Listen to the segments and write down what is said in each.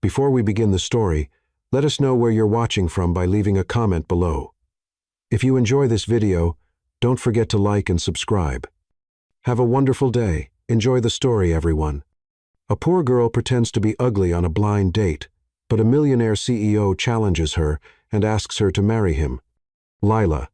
Before we begin the story, let us know where you're watching from by leaving a comment below. If you enjoy this video, don't forget to like and subscribe. Have a wonderful day. Enjoy the story, everyone. A poor girl pretends to be ugly on a blind date, but a millionaire CEO challenges her and asks her to marry him. Lila,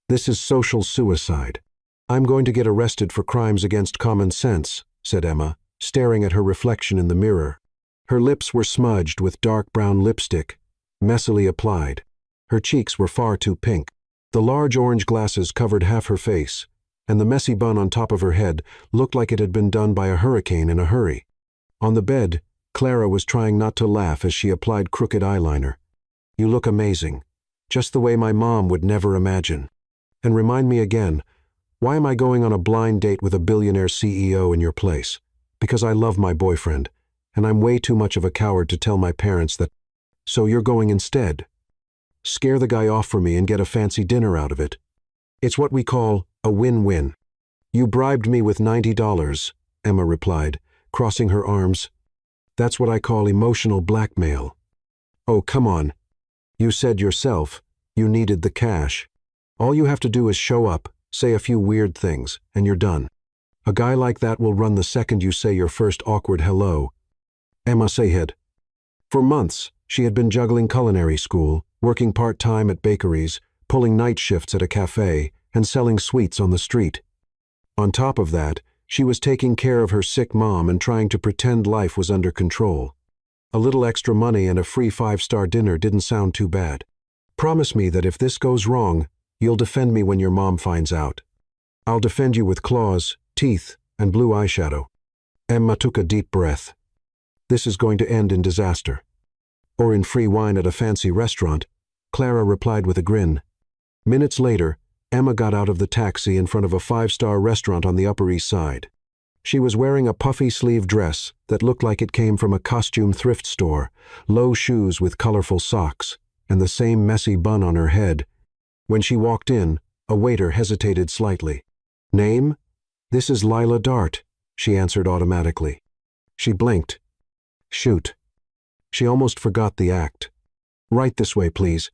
this is social suicide. I'm going to get arrested for crimes against common sense, said Emma, staring at her reflection in the mirror. Her lips were smudged with dark brown lipstick, messily applied. Her cheeks were far too pink. The large orange glasses covered half her face, and the messy bun on top of her head looked like it had been done by a hurricane in a hurry. On the bed, Clara was trying not to laugh as she applied crooked eyeliner. You look amazing, just the way my mom would never imagine. And remind me again, why am I going on a blind date with a billionaire CEO in your place? Because I love my boyfriend, and I'm way too much of a coward to tell my parents that. So you're going instead. Scare the guy off for me and get a fancy dinner out of it. It's what we call a win-win. You bribed me with $90, Emma replied, crossing her arms. That's what I call emotional blackmail. Oh, come on. You said yourself you needed the cash. All you have to do is show up, say a few weird things, and you're done. A guy like that will run the second you say your first awkward hello. Emma said. For months, she had been juggling culinary school, working part-time at bakeries, pulling night shifts at a cafe, and selling sweets on the street. On top of that, she was taking care of her sick mom and trying to pretend life was under control. A little extra money and a free 5-star dinner didn't sound too bad. Promise me that if this goes wrong, you'll defend me when your mom finds out. I'll defend you with claws, teeth, and blue eyeshadow. Emma took a deep breath. This is going to end in disaster. Or in free wine at a fancy restaurant, Clara replied with a grin. Minutes later, Emma got out of the taxi in front of a 5-star restaurant on the Upper East Side. She was wearing a puffy sleeve dress that looked like it came from a costume thrift store, low shoes with colorful socks, and the same messy bun on her head. When she walked in, a waiter hesitated slightly. Name? This is Lila Dart, she answered automatically. She blinked. Shoot. She almost forgot the act. Right this way, please.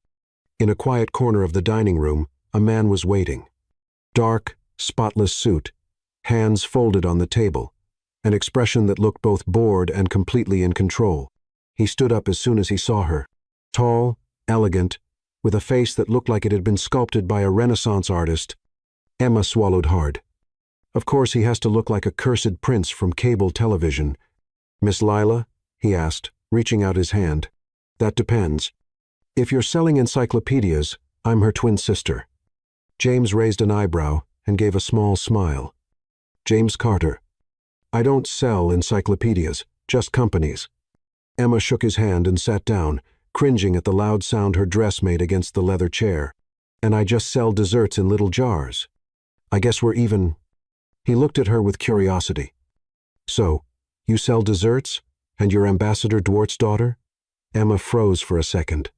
In a quiet corner of the dining room, a man was waiting. Dark, spotless suit, hands folded on the table, an expression that looked both bored and completely in control. He stood up as soon as he saw her. Tall, elegant, with a face that looked like it had been sculpted by a Renaissance artist. Emma swallowed hard. Of course he has to look like a cursed prince from cable television. Miss Lila? He asked, reaching out his hand. That depends. If you're selling encyclopedias, I'm her twin sister. James raised an eyebrow and gave a small smile. James Carter. I don't sell encyclopedias, just companies. Emma shook his hand and sat down, cringing at the loud sound her dress made against the leather chair. And I just sell desserts in little jars. I guess we're even. He looked at her with curiosity. So, you sell desserts? And you're Ambassador Dwart's daughter? Emma froze for a second.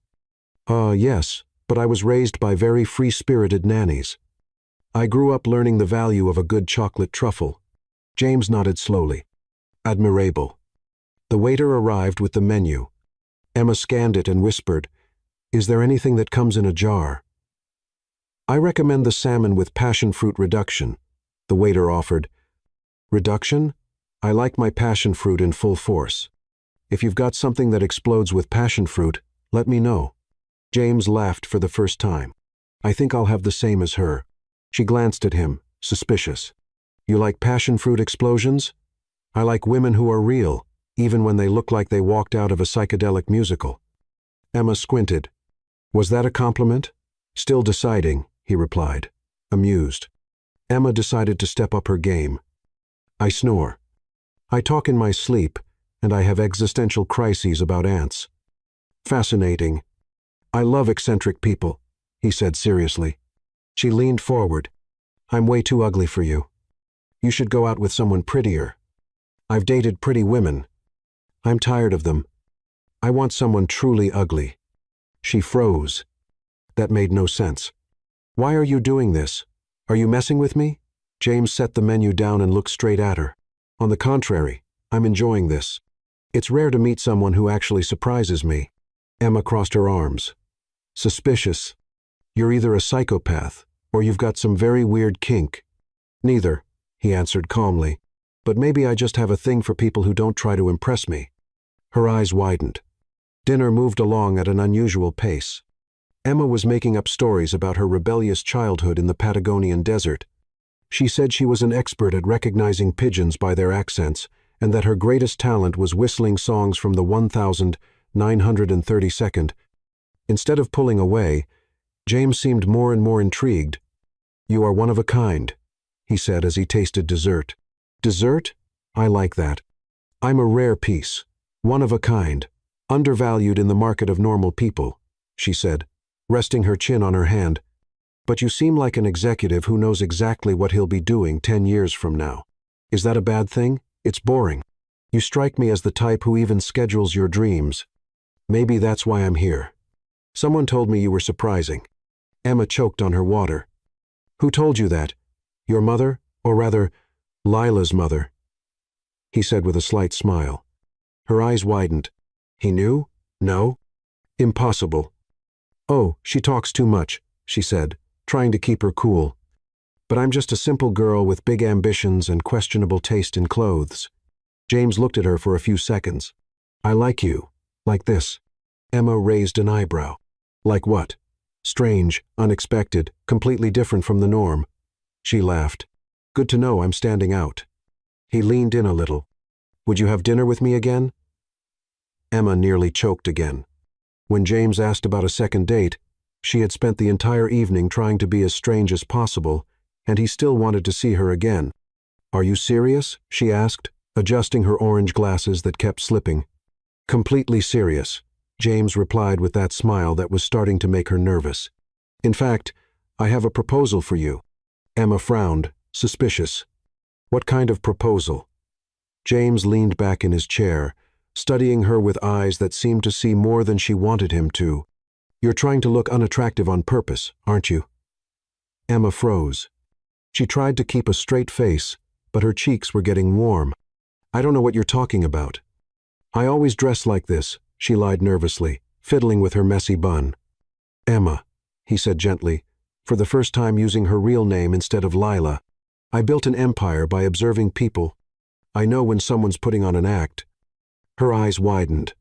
Yes, but I was raised by very free-spirited nannies. I grew up learning the value of a good chocolate truffle. James nodded slowly. Admirable. The waiter arrived with the menu. Emma scanned it and whispered, Is there anything that comes in a jar? I recommend the salmon with passion fruit reduction, the waiter offered. Reduction? I like my passion fruit in full force. If you've got something that explodes with passion fruit, let me know. James laughed for the first time. I think I'll have the same as her. She glanced at him, suspicious. You like passion fruit explosions? I like women who are real, even when they look like they walked out of a psychedelic musical. Emma squinted. Was that a compliment? Still deciding, he replied, amused. Emma decided to step up her game. I snore. I talk in my sleep, and I have existential crises about ants. Fascinating. I love eccentric people, he said seriously. She leaned forward. I'm way too ugly for you. You should go out with someone prettier. I've dated pretty women. I'm tired of them. I want someone truly ugly. She froze. That made no sense. Why are you doing this? Are you messing with me? James set the menu down and looked straight at her. On the contrary, I'm enjoying this. It's rare to meet someone who actually surprises me. Emma crossed her arms. Suspicious. You're either a psychopath, or you've got some very weird kink. Neither, he answered calmly. But maybe I just have a thing for people who don't try to impress me. Her eyes widened. Dinner moved along at an unusual pace. Emma was making up stories about her rebellious childhood in the Patagonian desert. She said she was an expert at recognizing pigeons by their accents, and that her greatest talent was whistling songs from the 1932nd. Instead of pulling away, James seemed more and more intrigued. "You are one of a kind," he said as he tasted dessert. "Dessert? I like that. I'm a rare piece, one of a kind, undervalued in the market of normal people," she said, resting her chin on her hand. "But you seem like an executive who knows exactly what he'll be doing 10 years from now. Is that a bad thing? It's boring. You strike me as the type who even schedules your dreams. Maybe that's why I'm here. Someone told me you were surprising." Emma choked on her water. "Who told you that? Your mother, or rather, Lila's mother?" he said with a slight smile. Her eyes widened. He knew? No? Impossible. "Oh, she talks too much," she said, trying to keep her cool. "But I'm just a simple girl with big ambitions and questionable taste in clothes." James looked at her for a few seconds. "I like you. Like this." Emma raised an eyebrow. "Like what?" "Strange, unexpected, completely different from the norm." She laughed. "Good to know I'm standing out." He leaned in a little. "Would you have dinner with me again?" Emma nearly choked again. When James asked about a second date, she had spent the entire evening trying to be as strange as possible, and he still wanted to see her again. "Are you serious?" she asked, adjusting her orange glasses that kept slipping. "Completely serious," James replied with that smile that was starting to make her nervous. "In fact, I have a proposal for you." Emma frowned, suspicious. "What kind of proposal?" James leaned back in his chair, studying her with eyes that seemed to see more than she wanted him to. "You're trying to look unattractive on purpose, aren't you?" Emma froze. She tried to keep a straight face, but her cheeks were getting warm. "I don't know what you're talking about." "I always dress like this," she lied nervously, fiddling with her messy bun. "Emma," he said gently, for the first time using her real name instead of Lila. "I built an empire by observing people. I know when someone's putting on an act." Her eyes widened.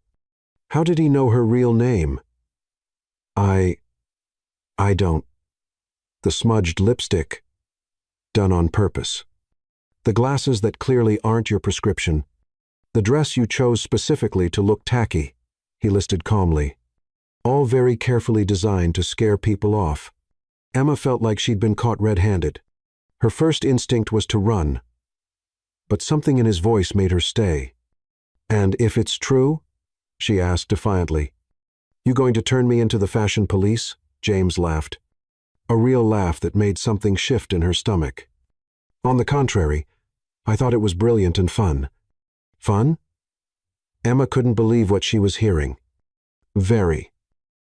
How did he know her real name? I don't. The smudged lipstick. Done on purpose. The glasses that clearly aren't your prescription. The dress you chose specifically to look tacky, he listed calmly. All very carefully designed to scare people off. Emma felt like she'd been caught red-handed. Her first instinct was to run. But something in his voice made her stay. "And if it's true?" she asked defiantly. "You going to turn me into the fashion police?" James laughed. A real laugh that made something shift in her stomach. "On the contrary, I thought it was brilliant and fun." "Fun?" Emma couldn't believe what she was hearing. "Very.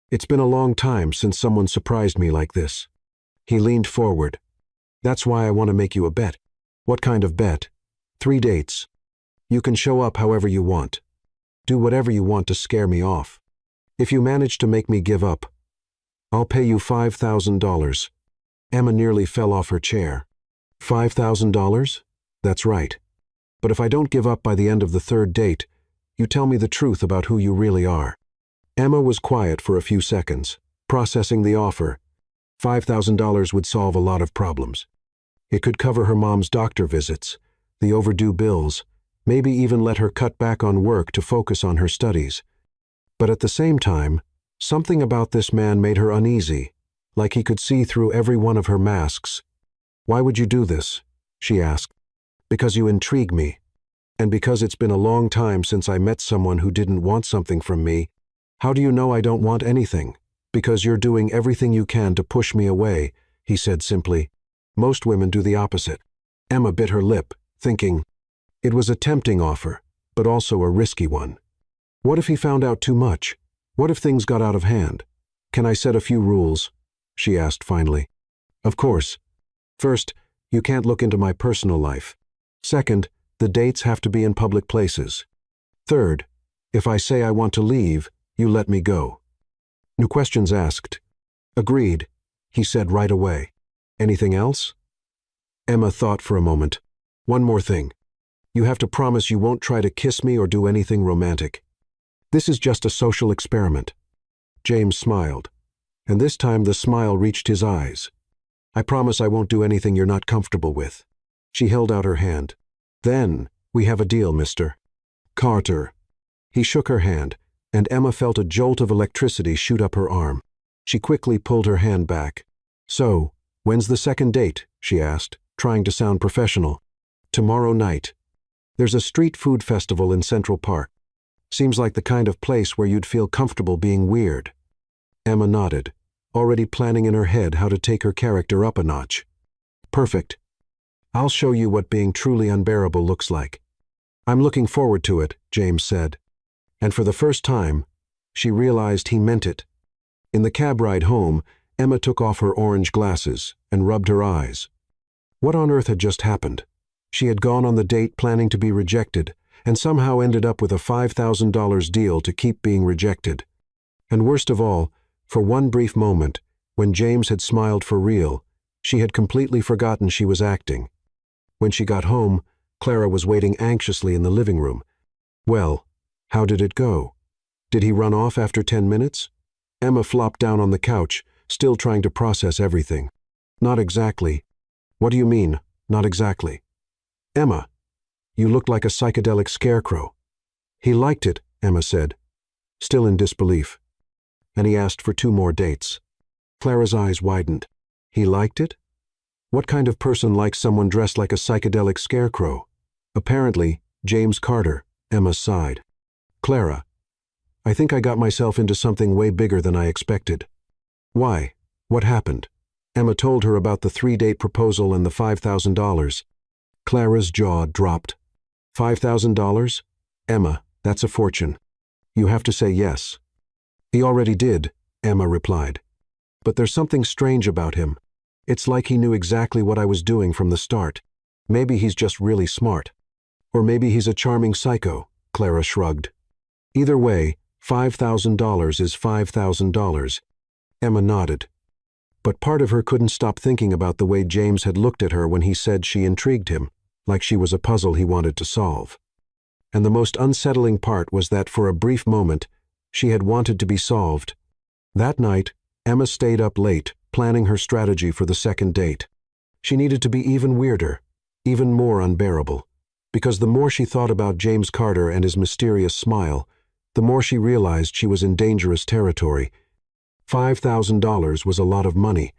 It's been a long time since someone surprised me like this." He leaned forward. "That's why I want to make you a bet." "What kind of bet?" 3 dates. You can show up however you want. Do whatever you want to scare me off. If you manage to make me give up, I'll pay you $5,000. Emma nearly fell off her chair. $5,000? That's right. But if I don't give up by the end of the 3rd date, you tell me the truth about who you really are. Emma was quiet for a few seconds, processing the offer. $5,000 would solve a lot of problems. It could cover her mom's doctor visits, the overdue bills, maybe even let her cut back on work to focus on her studies. But at the same time, something about this man made her uneasy, like he could see through every one of her masks. "Why would you do this?" she asked. "Because you intrigue me. And because it's been a long time since I met someone who didn't want something from me. How do you know I don't want anything?" "Because you're doing everything you can to push me away," he said simply. "Most women do the opposite." Emma bit her lip, thinking, it was a tempting offer, but also a risky one. What if he found out too much? What if things got out of hand? "Can I set a few rules?" she asked finally. "Of course. First, you can't look into my personal life. Second, the dates have to be in public places. Third, If I say I want to leave, you let me go. No questions asked. Agreed, he said right away. Anything else? Emma thought for a moment. One more thing. You have to promise you won't try to kiss me or do anything romantic. This is just a social experiment. James smiled, and this time the smile reached his eyes. I promise I won't do anything you're not comfortable with. She held out her hand. Then, we have a deal, Mr. Carter. He shook her hand, and Emma felt a jolt of electricity shoot up her arm. She quickly pulled her hand back. So, when's the second date? She asked, trying to sound professional. Tomorrow night. There's a street food festival in Central Park. Seems like the kind of place where you'd feel comfortable being weird. Emma nodded, already planning in her head how to take her character up a notch. Perfect. I'll show you what being truly unbearable looks like. I'm looking forward to it, James said. And for the first time, she realized he meant it. In the cab ride home, Emma took off her orange glasses and rubbed her eyes. What on earth had just happened? She had gone on the date planning to be rejected, and somehow ended up with a $5,000 deal to keep being rejected. And worst of all, for one brief moment, when James had smiled for real, she had completely forgotten she was acting. When she got home, Clara was waiting anxiously in the living room. Well, how did it go? Did he run off after 10 minutes? Emma flopped down on the couch, still trying to process everything. Not exactly. What do you mean, not exactly? Emma, you looked like a psychedelic scarecrow. He liked it, Emma said, still in disbelief. And he asked for 2 more dates. Clara's eyes widened. He liked it? What kind of person likes someone dressed like a psychedelic scarecrow? Apparently, James Carter, Emma sighed. Clara, I think I got myself into something way bigger than I expected. Why? What happened? Emma told her about the 3-date proposal and the $5,000. Clara's jaw dropped. $5,000? Emma, that's a fortune. You have to say yes. He already did, Emma replied. But there's something strange about him. It's like he knew exactly what I was doing from the start. Maybe he's just really smart. Or maybe he's a charming psycho, Clara shrugged. Either way, $5,000 is $5,000. Emma nodded. But part of her couldn't stop thinking about the way James had looked at her when he said she intrigued him, like she was a puzzle he wanted to solve. And the most unsettling part was that for a brief moment, she had wanted to be solved. That night, Emma stayed up late, planning her strategy for the second date. She needed to be even weirder, even more unbearable, because the more she thought about James Carter and his mysterious smile, the more she realized she was in dangerous territory. $5,000 was a lot of money,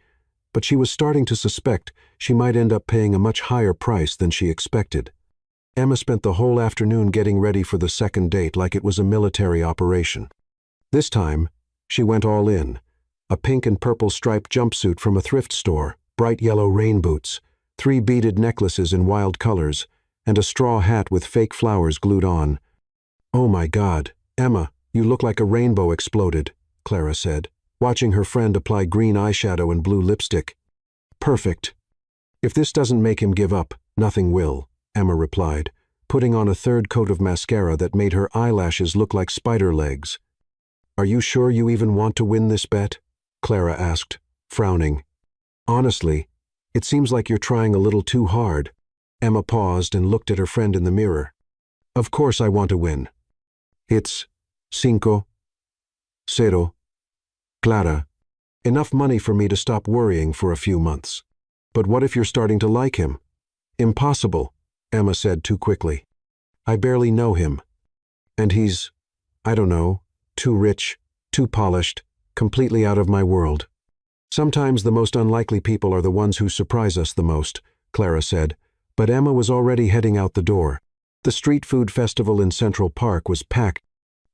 but she was starting to suspect she might end up paying a much higher price than she expected. Emma spent the whole afternoon getting ready for the second date like it was a military operation. This time, she went all in. A pink and purple striped jumpsuit from a thrift store, bright yellow rain boots, 3 beaded necklaces in wild colors, and a straw hat with fake flowers glued on. Oh my God, Emma, you look like a rainbow exploded, Clara said, watching her friend apply green eyeshadow and blue lipstick. Perfect. If this doesn't make him give up, nothing will, Emma replied, putting on a 3rd coat of mascara that made her eyelashes look like spider legs. Are you sure you even want to win this bet? Clara asked, frowning. Honestly, it seems like you're trying a little too hard. Emma paused and looked at her friend in the mirror. Of course I want to win. It's 5, 0. Clara, enough money for me to stop worrying for a few months. But what if you're starting to like him? Impossible, Emma said too quickly. I barely know him. And he's, I don't know, too rich, too polished, completely out of my world. Sometimes the most unlikely people are the ones who surprise us the most, Clara said, but Emma was already heading out the door. The street food festival in Central Park was packed.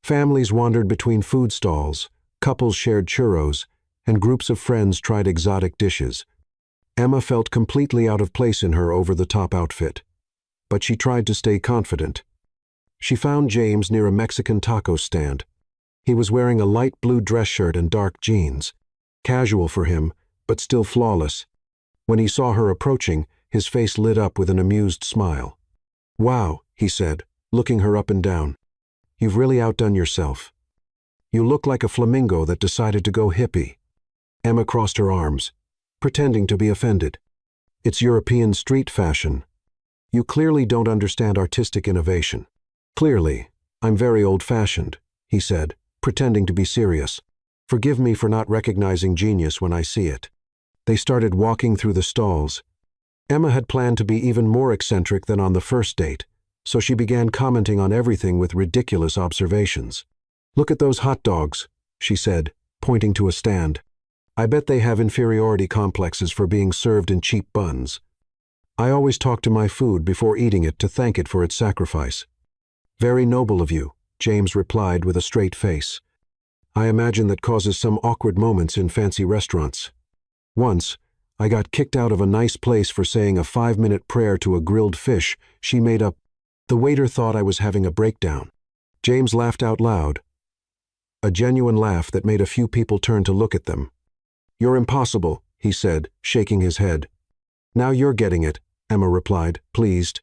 Families wandered between food stalls, couples shared churros, and groups of friends tried exotic dishes. Emma felt completely out of place in her over-the-top outfit, but she tried to stay confident. She found James near a Mexican taco stand. He was wearing a light blue dress shirt and dark jeans. Casual for him, but still flawless. When he saw her approaching, his face lit up with an amused smile. Wow, he said, looking her up and down. You've really outdone yourself. You look like a flamingo that decided to go hippie." Emma crossed her arms, pretending to be offended. "It's European street fashion. You clearly don't understand artistic innovation." "Clearly, I'm very old-fashioned," he said, pretending to be serious. "Forgive me for not recognizing genius when I see it." They started walking through the stalls. Emma had planned to be even more eccentric than on the first date, so she began commenting on everything with ridiculous observations. "Look at those hot dogs," she said, pointing to a stand. "I bet they have inferiority complexes for being served in cheap buns. I always talk to my food before eating it to thank it for its sacrifice." "Very noble of you," James replied with a straight face. "I imagine that causes some awkward moments in fancy restaurants. Once, I got kicked out of a nice place for saying a 5-minute prayer to a grilled fish she made up. The waiter thought I was having a breakdown." James laughed out loud, a genuine laugh that made a few people turn to look at them. "You're impossible," he said, shaking his head. "Now you're getting it," Emma replied, pleased.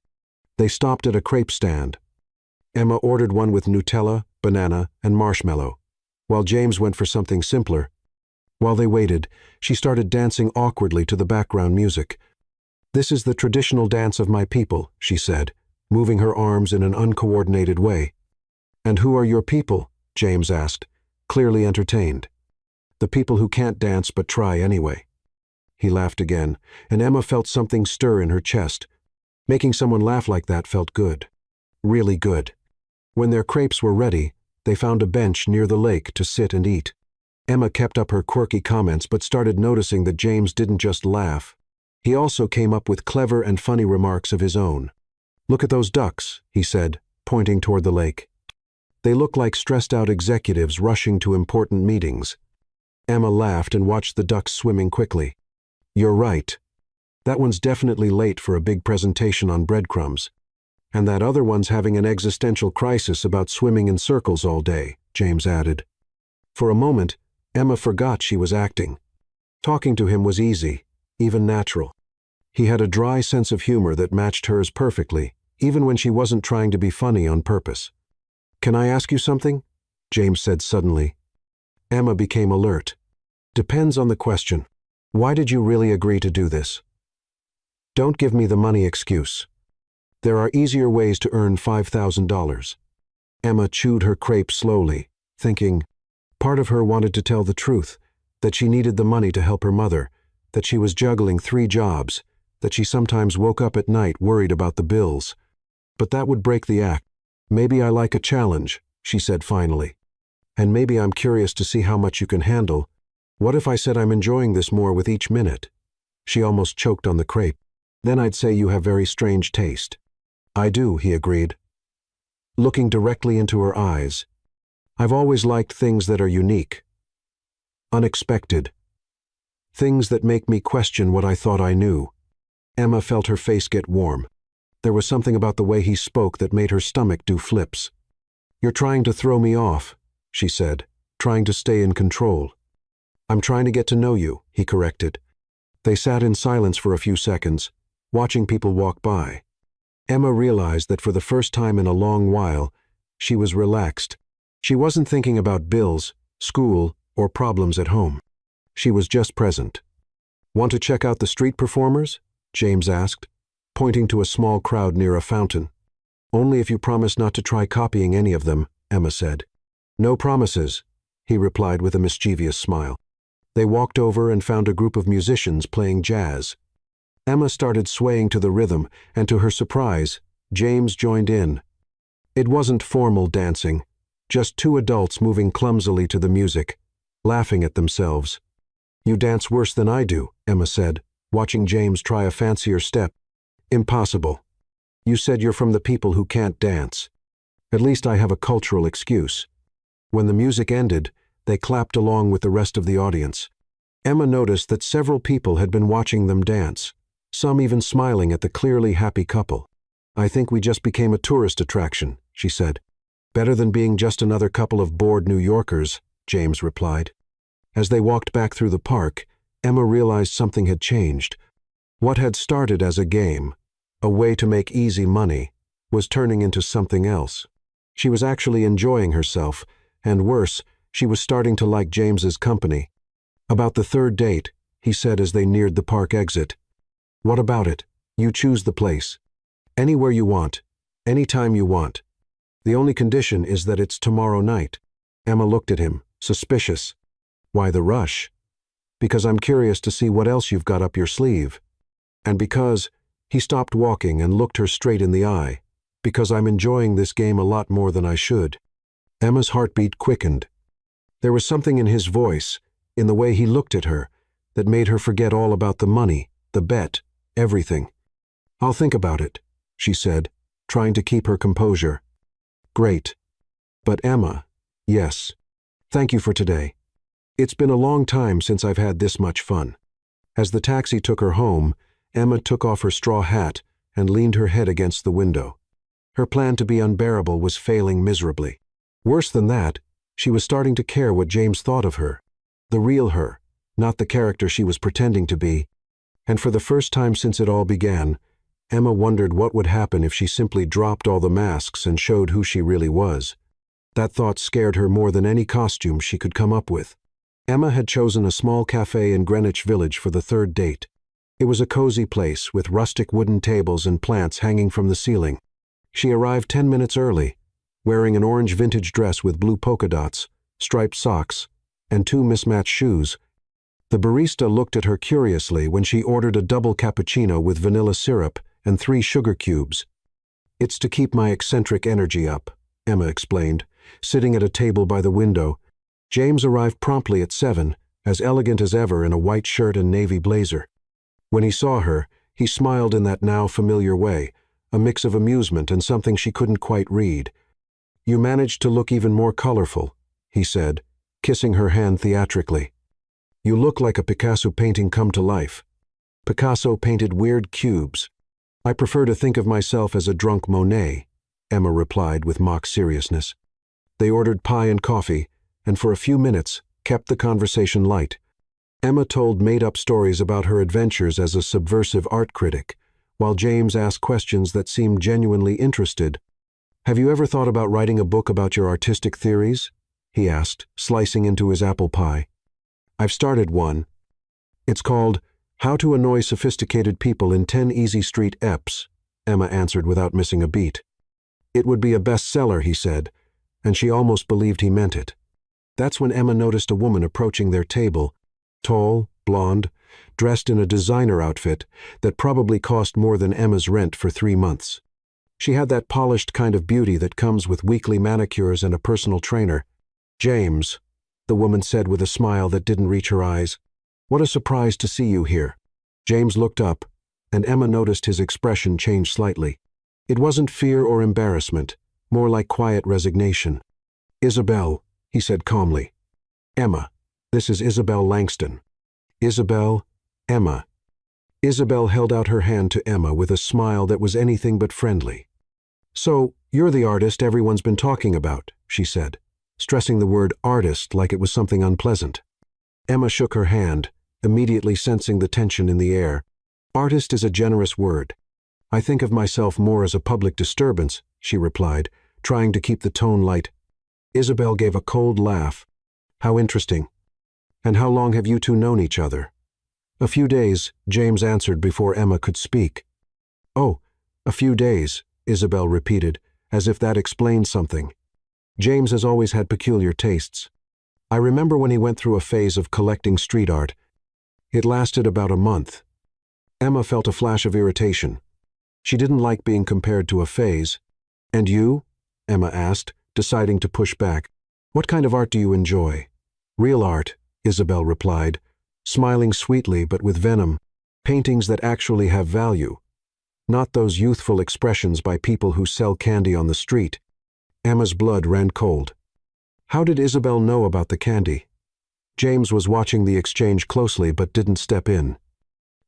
They stopped at a crepe stand. Emma ordered one with Nutella, banana, and marshmallow, while James went for something simpler. While they waited, she started dancing awkwardly to the background music. "This is the traditional dance of my people," she said, moving her arms in an uncoordinated way. "And who are your people?" James asked, clearly entertained. "The people who can't dance but try anyway." He laughed again, and Emma felt something stir in her chest. Making someone laugh like that felt good. Really good. When their crepes were ready, they found a bench near the lake to sit and eat. Emma kept up her quirky comments but started noticing that James didn't just laugh. He also came up with clever and funny remarks of his own. "Look at those ducks," he said, pointing toward the lake. "They look like stressed-out executives rushing to important meetings." Emma laughed and watched the ducks swimming quickly. "You're right. That one's definitely late for a big presentation on breadcrumbs. And that other one's having an existential crisis about swimming in circles all day," James added. For a moment, Emma forgot she was acting. Talking to him was easy, even natural. He had a dry sense of humor that matched hers perfectly, even when she wasn't trying to be funny on purpose. "Can I ask you something?" James said suddenly. Emma became alert. "Depends on the question. Why did you really agree to do this? Don't give me the money excuse. There are easier ways to earn $5,000. Emma chewed her crepe slowly, thinking, part of her wanted to tell the truth, that she needed the money to help her mother, that she was juggling 3 jobs, that she sometimes woke up at night worried about the bills. But that would break the act. "Maybe I like a challenge," she said finally. "And maybe I'm curious to see how much you can handle. What if I said I'm enjoying this more with each minute?" She almost choked on the crepe. "Then I'd say you have very strange taste." "I do," he agreed, looking directly into her eyes. "I've always liked things that are unique, unexpected, things that make me question what I thought I knew." Emma felt her face get warm. There was something about the way he spoke that made her stomach do flips. "You're trying to throw me off," she said, trying to stay in control. "I'm trying to get to know you," he corrected. They sat in silence for a few seconds, watching people walk by. Emma realized that for the first time in a long while, she was relaxed. She wasn't thinking about bills, school, or problems at home. She was just present. "Want to check out the street performers?" James asked, pointing to a small crowd near a fountain. "Only if you promise not to try copying any of them," Emma said. "No promises," he replied with a mischievous smile. They walked over and found a group of musicians playing jazz. Emma started swaying to the rhythm, and to her surprise, James joined in. It wasn't formal dancing, just 2 adults moving clumsily to the music, laughing at themselves. "You dance worse than I do," Emma said, watching James try a fancier step. "Impossible. You said you're from the people who can't dance. At least I have a cultural excuse." When the music ended, they clapped along with the rest of the audience. Emma noticed that several people had been watching them dance, some even smiling at the clearly happy couple. "I think we just became a tourist attraction," she said. "Better than being just another couple of bored New Yorkers," James replied. As they walked back through the park, Emma realized something had changed. What had started as a game, a way to make easy money, was turning into something else. She was actually enjoying herself, and worse, she was starting to like James's company. "About the third date," he said as they neared the park exit. "What about it? You choose the place. Anywhere you want. Anytime you want. The only condition is that it's tomorrow night." Emma looked at him, suspicious. "Why the rush?" "Because I'm curious to see what else you've got up your sleeve. And because," he stopped walking and looked her straight in the eye, "because I'm enjoying this game a lot more than I should." Emma's heartbeat quickened. There was something in his voice, in the way he looked at her, that made her forget all about the money, the bet, everything. "I'll think about it," she said, trying to keep her composure. "Great. But Emma, yes. Thank you for today. It's been a long time since I've had this much fun." As the taxi took her home, Emma took off her straw hat and leaned her head against the window. Her plan to be unbearable was failing miserably. Worse than that, she was starting to care what James thought of her. The real her, not the character she was pretending to be. And for the first time since it all began, Emma wondered what would happen if she simply dropped all the masks and showed who she really was. That thought scared her more than any costume she could come up with. Emma had chosen a small cafe in Greenwich Village for the third date. It was a cozy place with rustic wooden tables and plants hanging from the ceiling. She arrived 10 minutes early, wearing an orange vintage dress with blue polka dots, striped socks, and 2 mismatched shoes. The barista looked at her curiously when she ordered a double cappuccino with vanilla syrup and 3 sugar cubes. "It's to keep my eccentric energy up," Emma explained, sitting at a table by the window. James arrived promptly at 7, as elegant as ever in a white shirt and navy blazer. When he saw her, he smiled in that now familiar way, a mix of amusement and something she couldn't quite read. "You managed to look even more colorful," he said, kissing her hand theatrically. "You look like a Picasso painting come to life." Picasso painted weird cubes. "I prefer to think of myself as a drunk Monet," Emma replied with mock seriousness. They ordered pie and coffee, and for a few minutes kept the conversation light. Emma told made-up stories about her adventures as a subversive art critic, while James asked questions that seemed genuinely interested. "Have you ever thought about writing a book about your artistic theories?" he asked, slicing into his apple pie. "I've started one. It's called How to Annoy Sophisticated People in 10 Easy Street Eps," Emma answered without missing a beat. "It would be a bestseller," he said, and she almost believed he meant it. That's when Emma noticed a woman approaching their table, tall, blonde, dressed in a designer outfit that probably cost more than Emma's rent for 3 months. She had that polished kind of beauty that comes with weekly manicures and a personal trainer. "James," the woman said with a smile that didn't reach her eyes, "what a surprise to see you here." James looked up, and Emma noticed his expression change slightly. It wasn't fear or embarrassment, more like quiet resignation. "Isabel," he said calmly. "Emma, this is Isabel Langston." "Isabel, Emma." Isabel held out her hand to Emma with a smile that was anything but friendly. "So, you're the artist everyone's been talking about," she said, stressing the word artist like it was something unpleasant. Emma shook her hand, immediately sensing the tension in the air. "Artist is a generous word. I think of myself more as a public disturbance," she replied, trying to keep the tone light. Isabel gave a cold laugh. "How interesting. And how long have you two known each other?" "A few days," James answered before Emma could speak. "Oh, a few days," Isabel repeated, as if that explained something. James has always had peculiar tastes. I remember when he went through a phase of collecting street art. It lasted about a month. Emma felt a flash of irritation. She didn't like being compared to a phase. "And you?" Emma asked, deciding to push back. "What kind of art do you enjoy?" "Real art," Isabel replied, smiling sweetly but with venom. "Paintings that actually have value. Not those youthful expressions by people who sell candy on the street." Emma's blood ran cold. How did Isabel know about the candy? James was watching the exchange closely but didn't step in.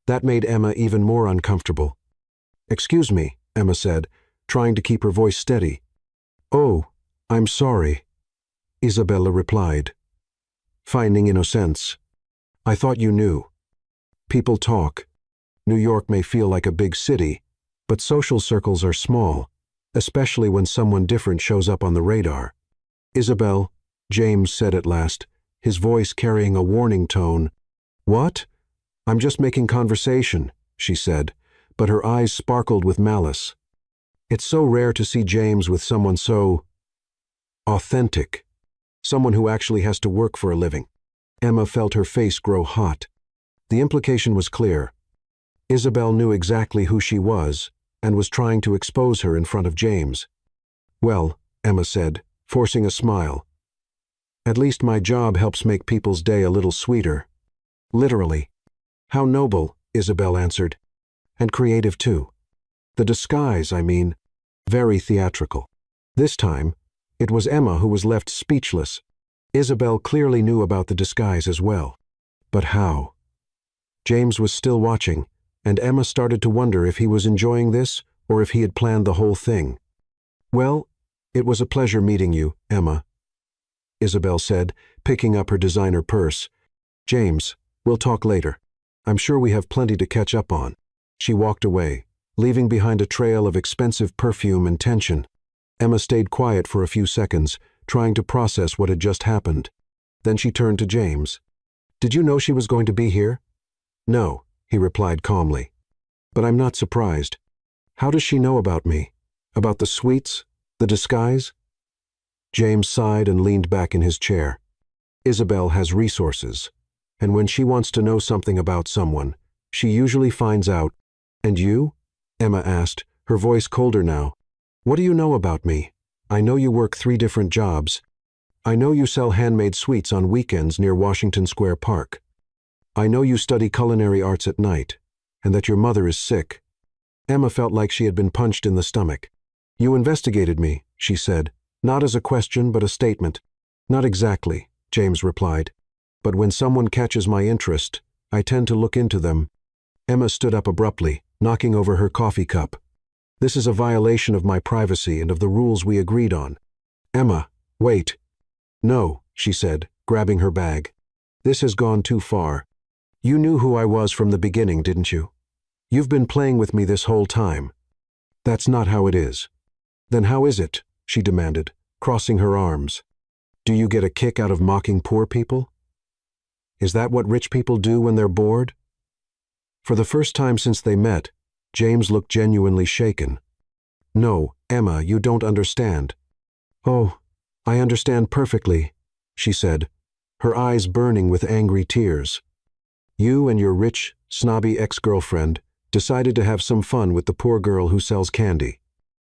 That made Emma even more uncomfortable. "Excuse me," Emma said, trying to keep her voice steady. "Oh, I'm sorry," Isabella replied, finding innocence. "I thought you knew. People talk. New York may feel like a big city, but social circles are small. especially when someone different shows up on the radar. "Isabel," James said at last, his voice carrying a warning tone. "What?" "I'm just making conversation," she said, but her eyes sparkled with malice. It's so rare to see James with someone so authentic, someone who actually has to work for a living. Emma felt her face grow hot. The implication was clear. Isabel knew exactly who she was and was trying to expose her in front of James. "Well," Emma said, forcing a smile, "at least my job helps make people's day a little sweeter." "Literally." "How noble," Isabel answered. "And creative too. The disguise, I mean, very theatrical." This time, it was Emma who was left speechless. Isabel clearly knew about the disguise as well. But how? James was still watching, and Emma started to wonder if he was enjoying this or if he had planned the whole thing. "Well, it was a pleasure meeting you, Emma," Isabel said, picking up her designer purse. "James, we'll talk later. I'm sure we have plenty to catch up on." She walked away, leaving behind a trail of expensive perfume and tension. Emma stayed quiet for a few seconds, trying to process what had just happened. Then she turned to James. "Did you know she was going to be here?" "No," he replied calmly. "But I'm not surprised. How does she know about me? About the sweets? The disguise?" James sighed and leaned back in his chair. "Isabel has resources, and when she wants to know something about someone, she usually finds out." "And you?" Emma asked, her voice colder now. "What do you know about me? I know you work 3 different jobs. I know you sell handmade sweets on weekends near Washington Square Park. I know you study culinary arts at night, and that your mother is sick." Emma felt like she had been punched in the stomach. "You investigated me," she said, not as a question but a statement. "Not exactly," James replied. "But when someone catches my interest, I tend to look into them." Emma stood up abruptly, knocking over her coffee cup. "This is a violation of my privacy and of the rules we agreed on." "Emma, wait." "No," she said, grabbing her bag. "This has gone too far. You knew who I was from the beginning, didn't you? You've been playing with me this whole time. That's not how it is." "Then how is it?" she demanded, crossing her arms. "Do you get a kick out of mocking poor people? Is that what rich people do when they're bored?" For the first time since they met, James looked genuinely shaken. "No, Emma, you don't understand." "Oh, I understand perfectly," she said, her eyes burning with angry tears. "You and your rich, snobby ex-girlfriend decided to have some fun with the poor girl who sells candy.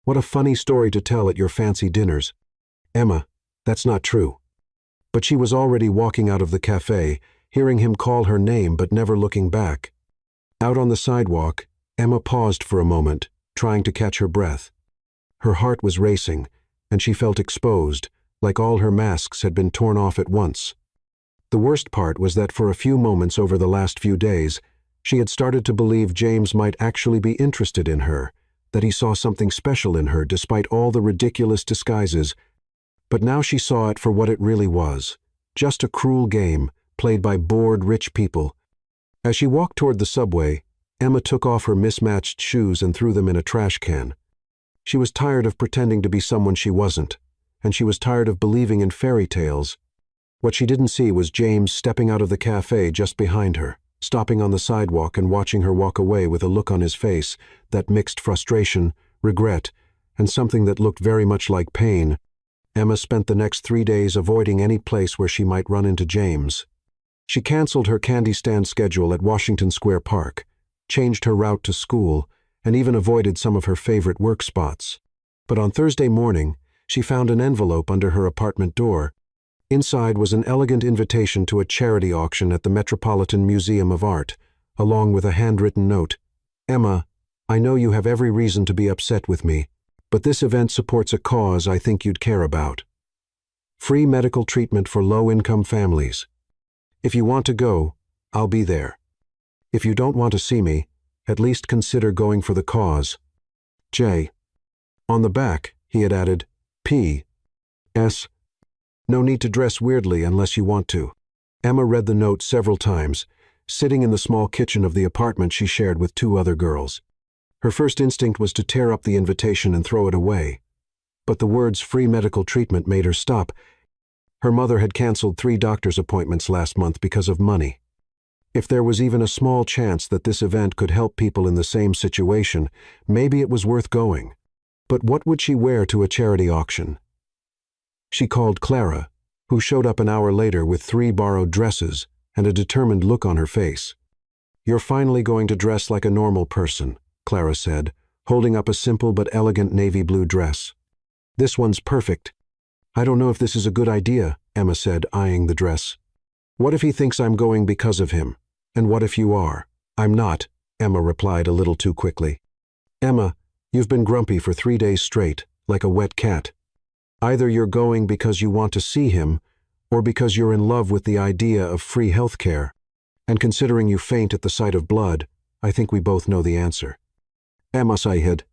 What a funny story to tell at your fancy dinners." "Emma, that's not true." But she was already walking out of the cafe, hearing him call her name but never looking back. Out on the sidewalk, Emma paused for a moment, trying to catch her breath. Her heart was racing, and she felt exposed, like all her masks had been torn off at once. The worst part was that for a few moments over the last few days, she had started to believe James might actually be interested in her, that he saw something special in her despite all the ridiculous disguises. But now she saw it for what it really was, just a cruel game played by bored rich people. As she walked toward the subway, Emma took off her mismatched shoes and threw them in a trash can. She was tired of pretending to be someone she wasn't, and she was tired of believing in fairy tales. What she didn't see was James stepping out of the cafe just behind her, stopping on the sidewalk and watching her walk away with a look on his face that mixed frustration, regret, and something that looked very much like pain. Emma spent the next 3 days avoiding any place where she might run into James. She canceled her candy stand schedule at Washington Square Park, changed her route to school, and even avoided some of her favorite work spots. But on Thursday morning, she found an envelope under her apartment door. Inside was an elegant invitation to a charity auction at the Metropolitan Museum of Art, along with a handwritten note. "Emma, I know you have every reason to be upset with me, but this event supports a cause I think you'd care about. Free medical treatment for low-income families. If you want to go, I'll be there. If you don't want to see me, at least consider going for the cause. J." On the back, he had added, "P.S. No need to dress weirdly unless you want to." Emma read the note several times, sitting in the small kitchen of the apartment she shared with 2 other girls. Her first instinct was to tear up the invitation and throw it away. But the words free medical treatment made her stop. Her mother had canceled 3 doctor's appointments last month because of money. If there was even a small chance that this event could help people in the same situation, maybe it was worth going. But what would she wear to a charity auction? She called Clara, who showed up an hour later with 3 borrowed dresses and a determined look on her face. "You're finally going to dress like a normal person," Clara said, holding up a simple but elegant navy blue dress. "This one's perfect." "I don't know if this is a good idea," Emma said, eyeing the dress. "What if he thinks I'm going because of him? And what if you are?" "I'm not," Emma replied a little too quickly. "Emma, you've been grumpy for 3 days straight, like a wet cat. Either you're going because you want to see him, or because you're in love with the idea of free health care. And considering you faint at the sight of blood, I think we both know the answer." Emma sighed.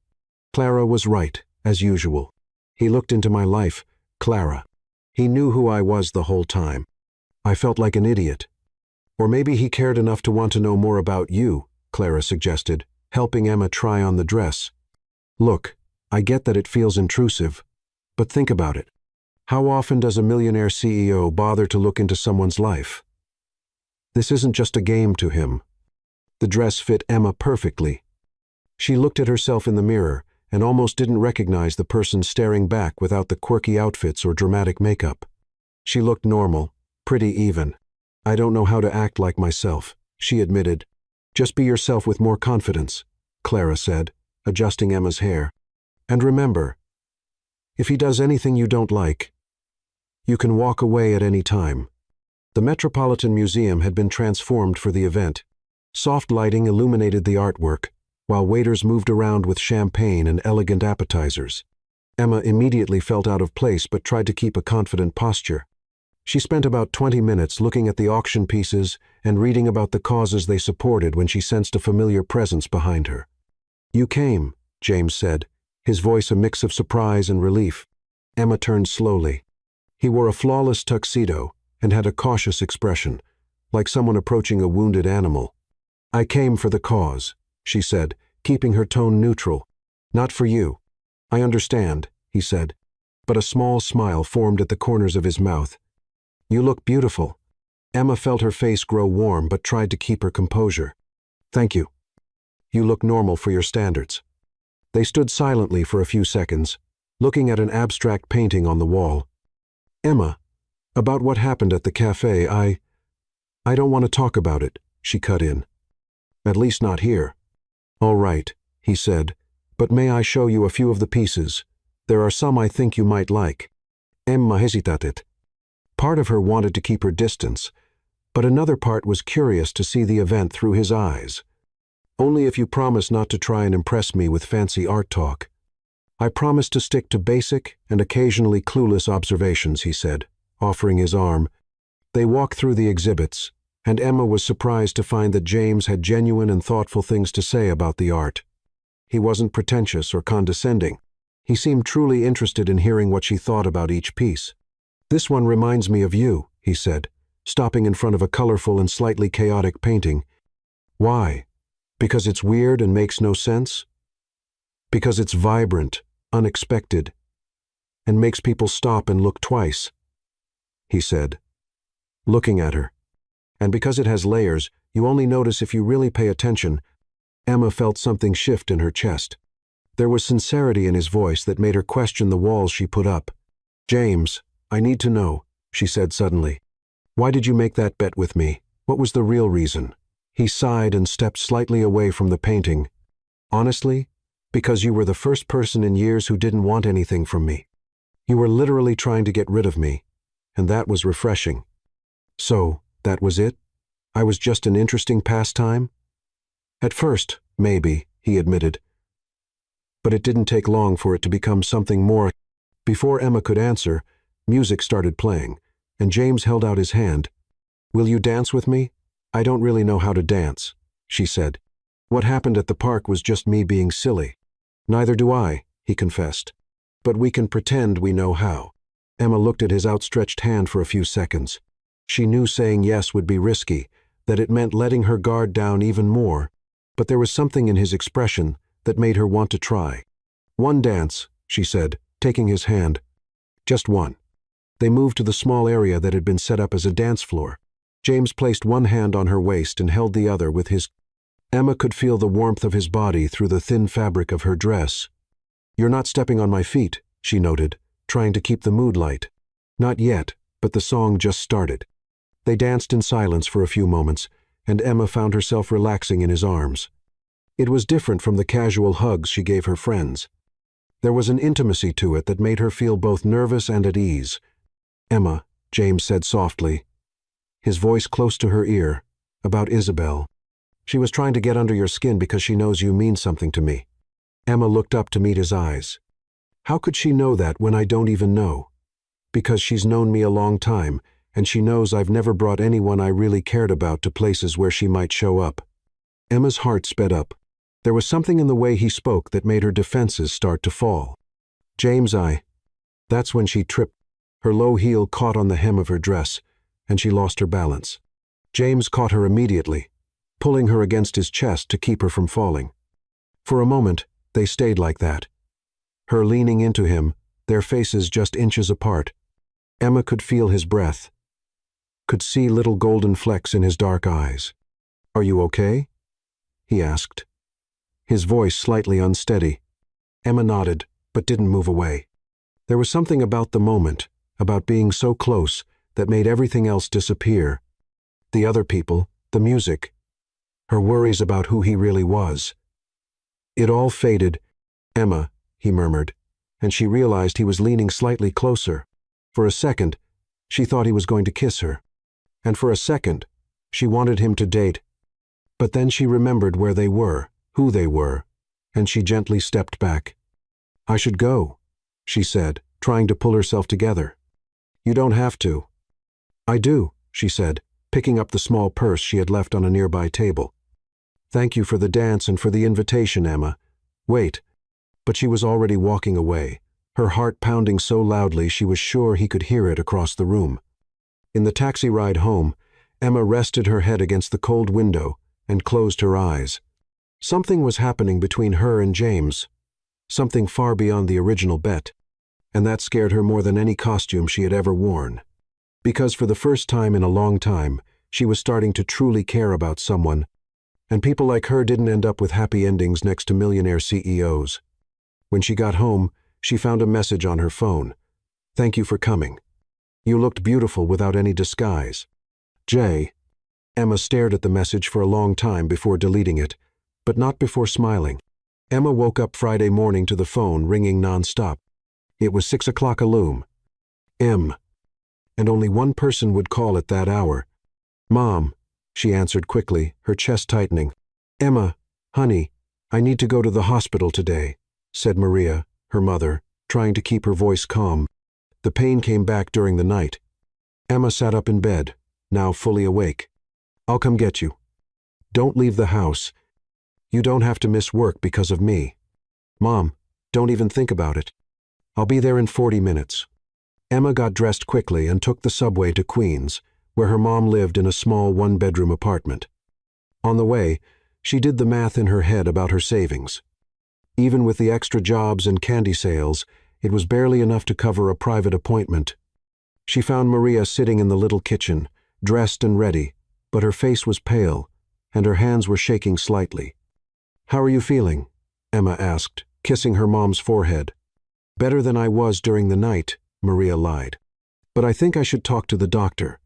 Clara was right, as usual. He looked into my life, Clara. He knew who I was the whole time. I felt like an idiot. "Or maybe he cared enough to want to know more about you," Clara suggested, helping Emma try on the dress. "Look, I get that it feels intrusive, but think about it. How often does a millionaire CEO bother to look into someone's life? This isn't just a game to him." The dress fit Emma perfectly. She looked at herself in the mirror and almost didn't recognize the person staring back without the quirky outfits or dramatic makeup. She looked normal, pretty even. "I don't know how to act like myself," she admitted. "Just be yourself with more confidence," Clara said, adjusting Emma's hair. "And remember, if he does anything you don't like, you can walk away at any time." The Metropolitan Museum had been transformed for the event. Soft lighting illuminated the artwork, while waiters moved around with champagne and elegant appetizers. Emma immediately felt out of place but tried to keep a confident posture. She spent about 20 minutes looking at the auction pieces and reading about the causes they supported when she sensed a familiar presence behind her. "You came," James said, his voice a mix of surprise and relief. Emma turned slowly. He wore a flawless tuxedo and had a cautious expression, like someone approaching a wounded animal. "I came for the cause," she said, keeping her tone neutral. "Not for you." "I understand," he said, but a small smile formed at the corners of his mouth. "You look beautiful." Emma felt her face grow warm but tried to keep her composure. "Thank you. You look normal for your standards." They stood silently for a few seconds, looking at an abstract painting on the wall. "Emma, about what happened at the cafe, I don't want to talk about it," she cut in. "At least not here." "All right," he said, "but may I show you a few of the pieces? There are some I think you might like." Emma hesitated. Part of her wanted to keep her distance, but another part was curious to see the event through his eyes. "Only if you promise not to try and impress me with fancy art talk." "I promise to stick to basic and occasionally clueless observations," he said, offering his arm. They walked through the exhibits, and Emma was surprised to find that James had genuine and thoughtful things to say about the art. He wasn't pretentious or condescending. He seemed truly interested in hearing what she thought about each piece. "This one reminds me of you," he said, stopping in front of a colorful and slightly chaotic painting. "Why? Because it's weird and makes no sense? Because it's vibrant, unexpected, and makes people stop and look twice," he said, looking at her. "And because it has layers, you only notice if you really pay attention." Emma felt something shift in her chest. There was sincerity in his voice that made her question the walls she put up. "James, I need to know," she said suddenly. "Why did you make that bet with me? What was the real reason?" He sighed and stepped slightly away from the painting. "Honestly, because you were the first person in years who didn't want anything from me. You were literally trying to get rid of me, and that was refreshing." "So, that was it? I was just an interesting pastime?" "At first, maybe," he admitted. "But it didn't take long for it to become something more." Before Emma could answer, music started playing, and James held out his hand. "Will you dance with me? I don't really know how to dance," she said. "What happened at the park was just me being silly." "Neither do I," he confessed. "But we can pretend we know how." Emma looked at his outstretched hand for a few seconds. She knew saying yes would be risky, that it meant letting her guard down even more, but there was something in his expression that made her want to try. "One dance," she said, taking his hand. "Just one." They moved to the small area that had been set up as a dance floor. James placed one hand on her waist and held the other with his. Emma could feel the warmth of his body through the thin fabric of her dress. "You're not stepping on my feet," she noted, trying to keep the mood light. Not yet, but the song just started. They danced in silence for a few moments, and Emma found herself relaxing in his arms. It was different from the casual hugs she gave her friends. There was an intimacy to it that made her feel both nervous and at ease. "Emma," James said softly, his voice close to her ear, "about Isabel. She was trying to get under your skin because she knows you mean something to me." Emma looked up to meet his eyes. "How could she know that when I don't even know?" "Because she's known me a long time, and she knows I've never brought anyone I really cared about to places where she might show up." Emma's heart sped up. There was something in the way he spoke that made her defenses start to fall. "James, That's when she tripped. Her low heel caught on the hem of her dress, and she lost her balance. James caught her immediately, pulling her against his chest to keep her from falling. For a moment, they stayed like that, her leaning into him, their faces just inches apart. Emma could feel his breath, could see little golden flecks in his dark eyes. "Are you okay?" he asked, his voice slightly unsteady. Emma nodded, but didn't move away. There was something about the moment, about being so close, that made everything else disappear. The other people, the music, her worries about who he really was. It all faded. "Emma," he murmured, and she realized he was leaning slightly closer. For a second, she thought he was going to kiss her. And for a second, she wanted him to date. But then she remembered where they were, who they were, and she gently stepped back. "I should go," she said, trying to pull herself together. "You don't have to." "I do," she said, picking up the small purse she had left on a nearby table. "Thank you for the dance and for the invitation, Emma. Wait." But she was already walking away, her heart pounding so loudly she was sure he could hear it across the room. In the taxi ride home, Emma rested her head against the cold window and closed her eyes. Something was happening between her and James, something far beyond the original bet, and that scared her more than any costume she had ever worn. Because for the first time in a long time, she was starting to truly care about someone, and people like her didn't end up with happy endings next to millionaire CEOs. When she got home, she found a message on her phone. "Thank you for coming. You looked beautiful without any disguise. Jay." Emma stared at the message for a long time before deleting it, but not before smiling. Emma woke up Friday morning to the phone ringing non-stop. It was 6 o'clock alum. And only one person would call at that hour. "Mom," she answered quickly, her chest tightening. "Emma, honey, I need to go to the hospital today," said Maria, her mother, trying to keep her voice calm. The pain came back during the night. Emma sat up in bed, now fully awake. "I'll come get you. Don't leave the house. You don't have to miss work because of me. Mom, don't even think about it. I'll be there in 40 minutes. Emma got dressed quickly and took the subway to Queens, where her mom lived in a small one-bedroom apartment. On the way, she did the math in her head about her savings. Even with the extra jobs and candy sales, it was barely enough to cover a private appointment. She found Maria sitting in the little kitchen, dressed and ready, but her face was pale, and her hands were shaking slightly. "How are you feeling?" Emma asked, kissing her mom's forehead. "Better than I was during the night," Maria lied. "But I think I should talk to the doctor."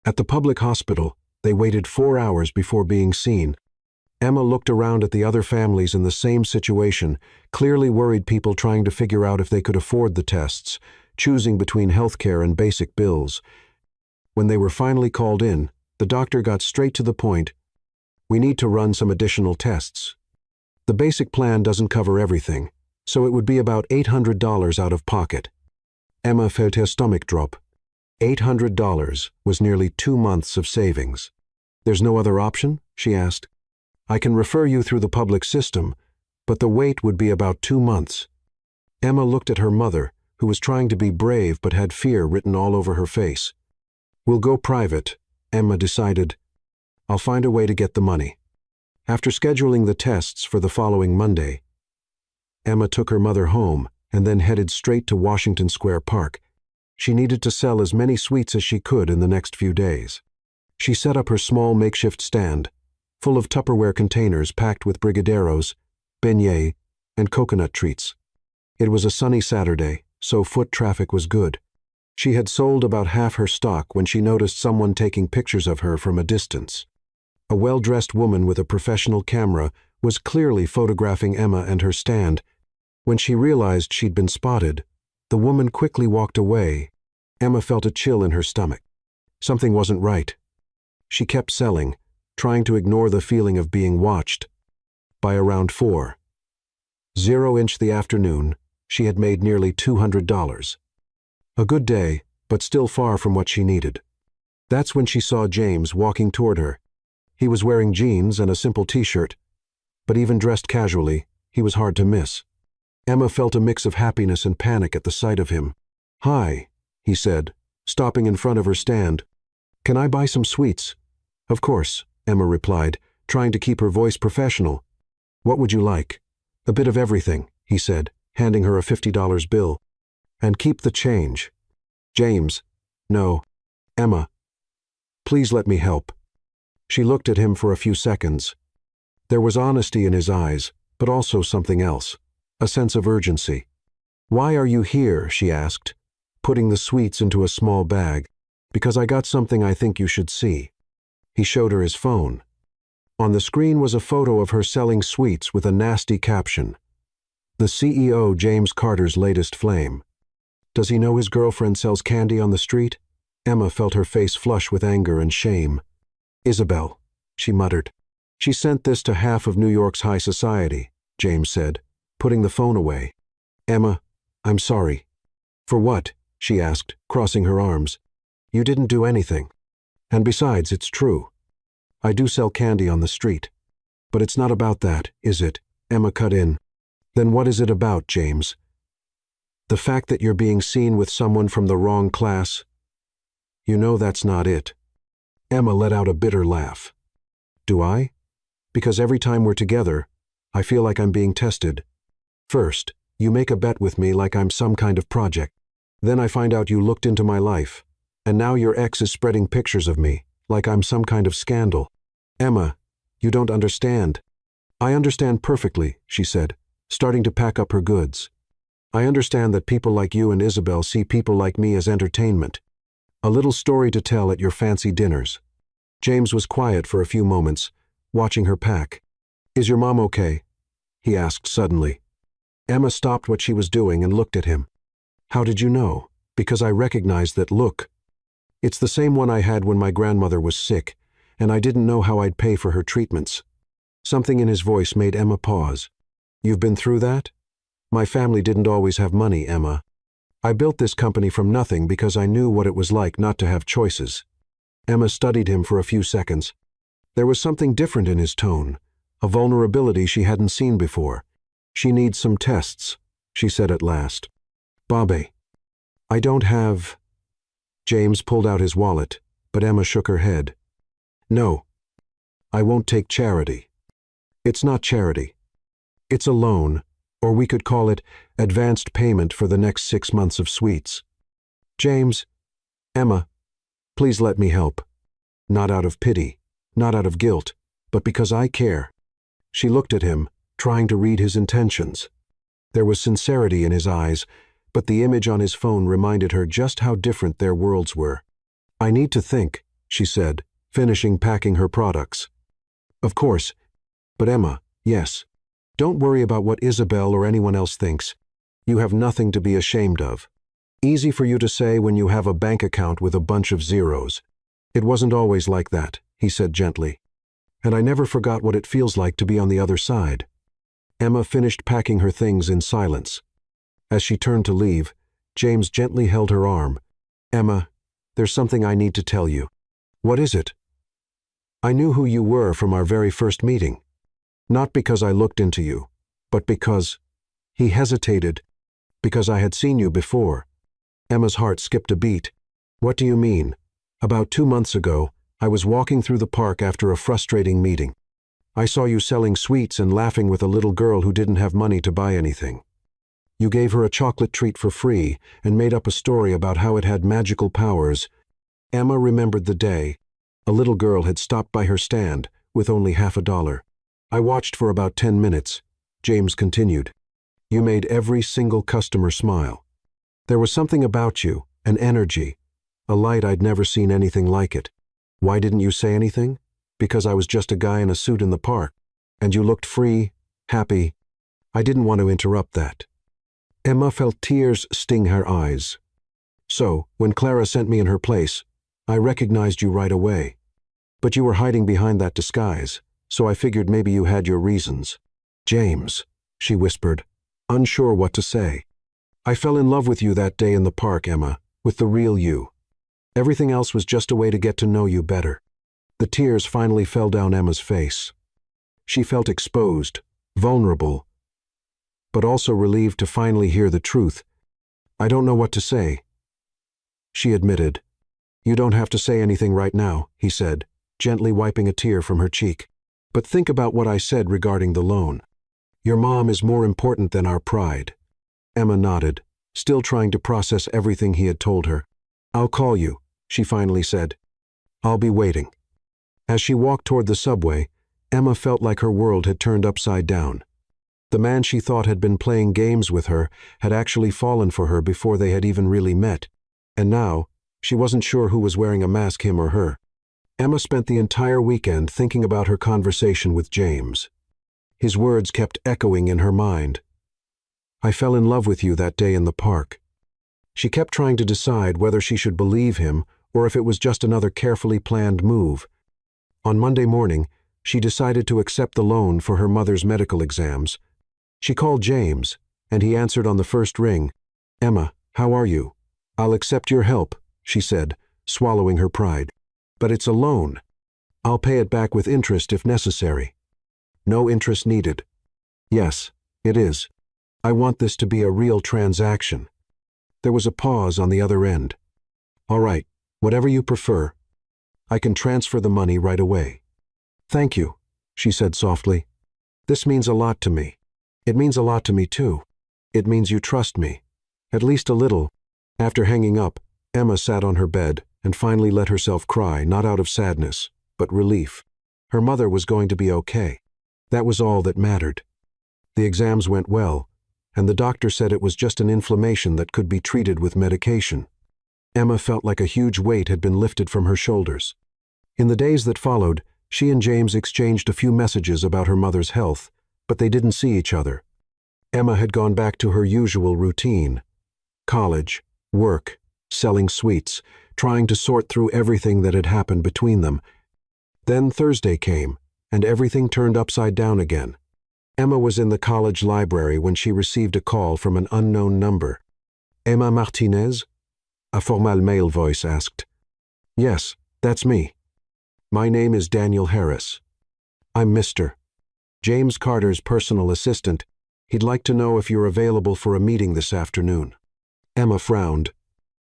At the public hospital, they waited 4 hours before being seen. Emma looked around at the other families in the same situation, clearly worried people trying to figure out if they could afford the tests, choosing between healthcare and basic bills. When they were finally called in, the doctor got straight to the point. "We need to run some additional tests. The basic plan doesn't cover everything, so it would be about $800 out of pocket." Emma felt her stomach drop. $800 was nearly 2 months of savings. "There's no other option?" she asked. "I can refer you through the public system, but the wait would be about 2 months. Emma looked at her mother, who was trying to be brave but had fear written all over her face. "We'll go private," Emma decided. "I'll find a way to get the money." After scheduling the tests for the following Monday, Emma took her mother home and then headed straight to Washington Square Park. She needed to sell as many sweets as she could in the next few days. She set up her small makeshift stand, full of Tupperware containers packed with brigadeiros, beignets, and coconut treats. It was a sunny Saturday, so foot traffic was good. She had sold about half her stock when she noticed someone taking pictures of her from a distance. A well-dressed woman with a professional camera was clearly photographing Emma and her stand. When she realized she'd been spotted, the woman quickly walked away. Emma felt a chill in her stomach. Something wasn't right. She kept selling, trying to ignore the feeling of being watched. By around 4:00 the afternoon, she had made nearly $200. A good day, but still far from what she needed. That's when she saw James walking toward her. He was wearing jeans and a simple t-shirt, but even dressed casually, he was hard to miss. Emma felt a mix of happiness and panic at the sight of him. "Hi," he said, stopping in front of her stand. "Can I buy some sweets?" "Of course," Emma replied, trying to keep her voice professional. "What would you like?" "A bit of everything," he said, handing her a $50 bill. "And keep the change." "James." "No. Emma. Please let me help." She looked at him for a few seconds. There was honesty in his eyes, but also something else, a sense of urgency. "Why are you here?" she asked, putting the sweets into a small bag. "Because I got something I think you should see." He showed her his phone. On the screen was a photo of her selling sweets with a nasty caption. "The CEO James Carter's latest flame." Does he know his girlfriend sells candy on the street? Emma felt her face flush with anger and shame. "Isabel," she muttered. "She sent this to half of New York's high society," James said, putting the phone away. "Emma, I'm sorry." "For what?" she asked, crossing her arms. "You didn't do anything. And besides, it's true. I do sell candy on the street. But it's not about that, is it?" Emma cut in. "Then what is it about, James? The fact that you're being seen with someone from the wrong class? You know that's not it." Emma let out a bitter laugh. "Do I? Because every time we're together, I feel like I'm being tested. First, you make a bet with me like I'm some kind of project. Then I find out you looked into my life. And now your ex is spreading pictures of me, like I'm some kind of scandal. Emma, you don't understand." "I understand perfectly," she said, starting to pack up her goods. "I understand that people like you and Isabel see people like me as entertainment. A little story to tell at your fancy dinners." James was quiet for a few moments, watching her pack. "Is your mom okay?" he asked suddenly. Emma stopped what she was doing and looked at him. "How did you know?" "Because I recognized that look. It's the same one I had when my grandmother was sick, and I didn't know how I'd pay for her treatments." Something in his voice made Emma pause. "You've been through that?" "My family didn't always have money, Emma. I built this company from nothing because I knew what it was like not to have choices." Emma studied him for a few seconds. There was something different in his tone, a vulnerability she hadn't seen before. "She needs some tests," she said at last. "Bobby, I don't have—" James pulled out his wallet, but Emma shook her head. "No, I won't take charity." "It's not charity. It's a loan, or we could call it advanced payment for the next 6 months of sweets." "James, Emma, please let me help. Not out of pity, not out of guilt, but because I care." She looked at him, trying to read his intentions. There was sincerity in his eyes, but the image on his phone reminded her just how different their worlds were. "I need to think," she said, finishing packing her products. "Of course. But Emma, yes. Don't worry about what Isabel or anyone else thinks. You have nothing to be ashamed of. Easy for you to say when you have a bank account with a bunch of zeros. It wasn't always like that," he said gently. "And I never forgot what it feels like to be on the other side." Emma finished packing her things in silence. As she turned to leave, James gently held her arm. "Emma, there's something I need to tell you." "What is it?" "I knew who you were from our very first meeting. Not because I looked into you, but because—" He hesitated. "Because I had seen you before." Emma's heart skipped a beat. "What do you mean?" "About 2 months ago, I was walking through the park after a frustrating meeting. I saw you selling sweets and laughing with a little girl who didn't have money to buy anything. You gave her a chocolate treat for free and made up a story about how it had magical powers. Emma remembered the day. A little girl had stopped by her stand with only $50. I watched for about 10 minutes. James continued. You made every single customer smile. There was something about you, an energy, a light I'd never seen anything like it. Why didn't you say anything? Because I was just a guy in a suit in the park, and you looked free, happy. I didn't want to interrupt that. Emma felt tears sting her eyes. So, when Clara sent me in her place, I recognized you right away. But you were hiding behind that disguise, so I figured maybe you had your reasons. James, she whispered, unsure what to say. I fell in love with you that day in the park, Emma, with the real you. Everything else was just a way to get to know you better. The tears finally fell down Emma's face. She felt exposed, vulnerable, but also relieved to finally hear the truth. I don't know what to say, she admitted. You don't have to say anything right now, he said, gently wiping a tear from her cheek. But think about what I said regarding the loan. Your mom is more important than our pride. Emma nodded, still trying to process everything he had told her. I'll call you, she finally said. I'll be waiting. As she walked toward the subway, Emma felt like her world had turned upside down. The man she thought had been playing games with her had actually fallen for her before they had even really met. And now, she wasn't sure who was wearing a mask, him or her. Emma spent the entire weekend thinking about her conversation with James. His words kept echoing in her mind. I fell in love with you that day in the park. She kept trying to decide whether she should believe him or if it was just another carefully planned move. On Monday morning, she decided to accept the loan for her mother's medical exams. She called James, and he answered on the first ring. Emma, how are you? I'll accept your help, she said, swallowing her pride. But it's a loan. I'll pay it back with interest if necessary. No interest needed. Yes, it is. I want this to be a real transaction. There was a pause on the other end. All right, whatever you prefer. I can transfer the money right away. Thank you, she said softly. This means a lot to me. It means a lot to me too. It means you trust me. At least a little. After hanging up, Emma sat on her bed and finally let herself cry, not out of sadness, but relief. Her mother was going to be okay. That was all that mattered. The exams went well, and the doctor said it was just an inflammation that could be treated with medication. Emma felt like a huge weight had been lifted from her shoulders. In the days that followed, she and James exchanged a few messages about her mother's health, but they didn't see each other. Emma had gone back to her usual routine. College, work, selling sweets, trying to sort through everything that had happened between them. Then Thursday came, and everything turned upside down again. Emma was in the college library when she received a call from an unknown number. Emma Martinez? A formal male voice asked. Yes, that's me. My name is Daniel Harris. I'm Mr. James Carter's personal assistant. He'd like to know if you're available for a meeting this afternoon. Emma frowned.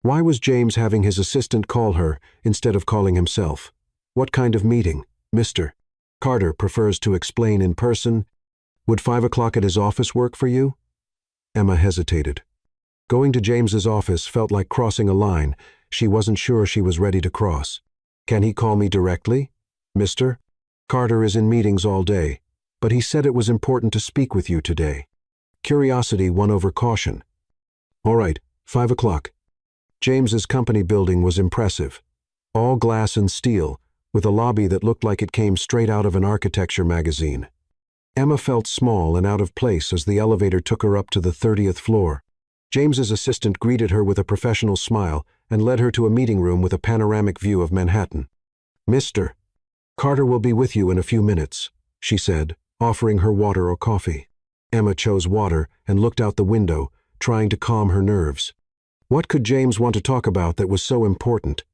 Why was James having his assistant call her instead of calling himself? What kind of meeting, Mr. Carter prefers to explain in person. Would 5 o'clock at his office work for you? Emma hesitated. Going to James's office felt like crossing a line she wasn't sure she was ready to cross. Can he call me directly? Mr. Carter is in meetings all day, but he said it was important to speak with you today. Curiosity won over caution. All right, 5 o'clock. James's company building was impressive. All glass and steel, with a lobby that looked like it came straight out of an architecture magazine. Emma felt small and out of place as the elevator took her up to the 30th floor. James's assistant greeted her with a professional smile and led her to a meeting room with a panoramic view of Manhattan. Mr. Carter will be with you in a few minutes, she said, offering her water or coffee. Emma chose water and looked out the window, trying to calm her nerves. What could James want to talk about that was so important?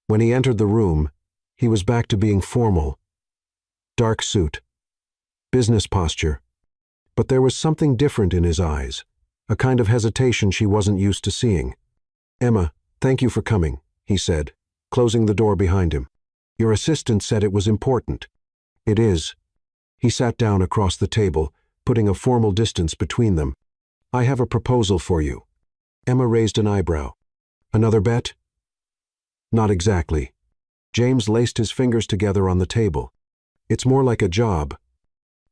When he entered the room, he was back to being formal. Dark suit. Business posture. But there was something different in his eyes, a kind of hesitation she wasn't used to seeing. Emma, thank you for coming, he said, closing the door behind him. Your assistant said it was important. It is. He sat down across the table, putting a formal distance between them. "I have a proposal for you." Emma raised an eyebrow. "Another bet?" "Not exactly." James laced his fingers together on the table. "It's more like a job."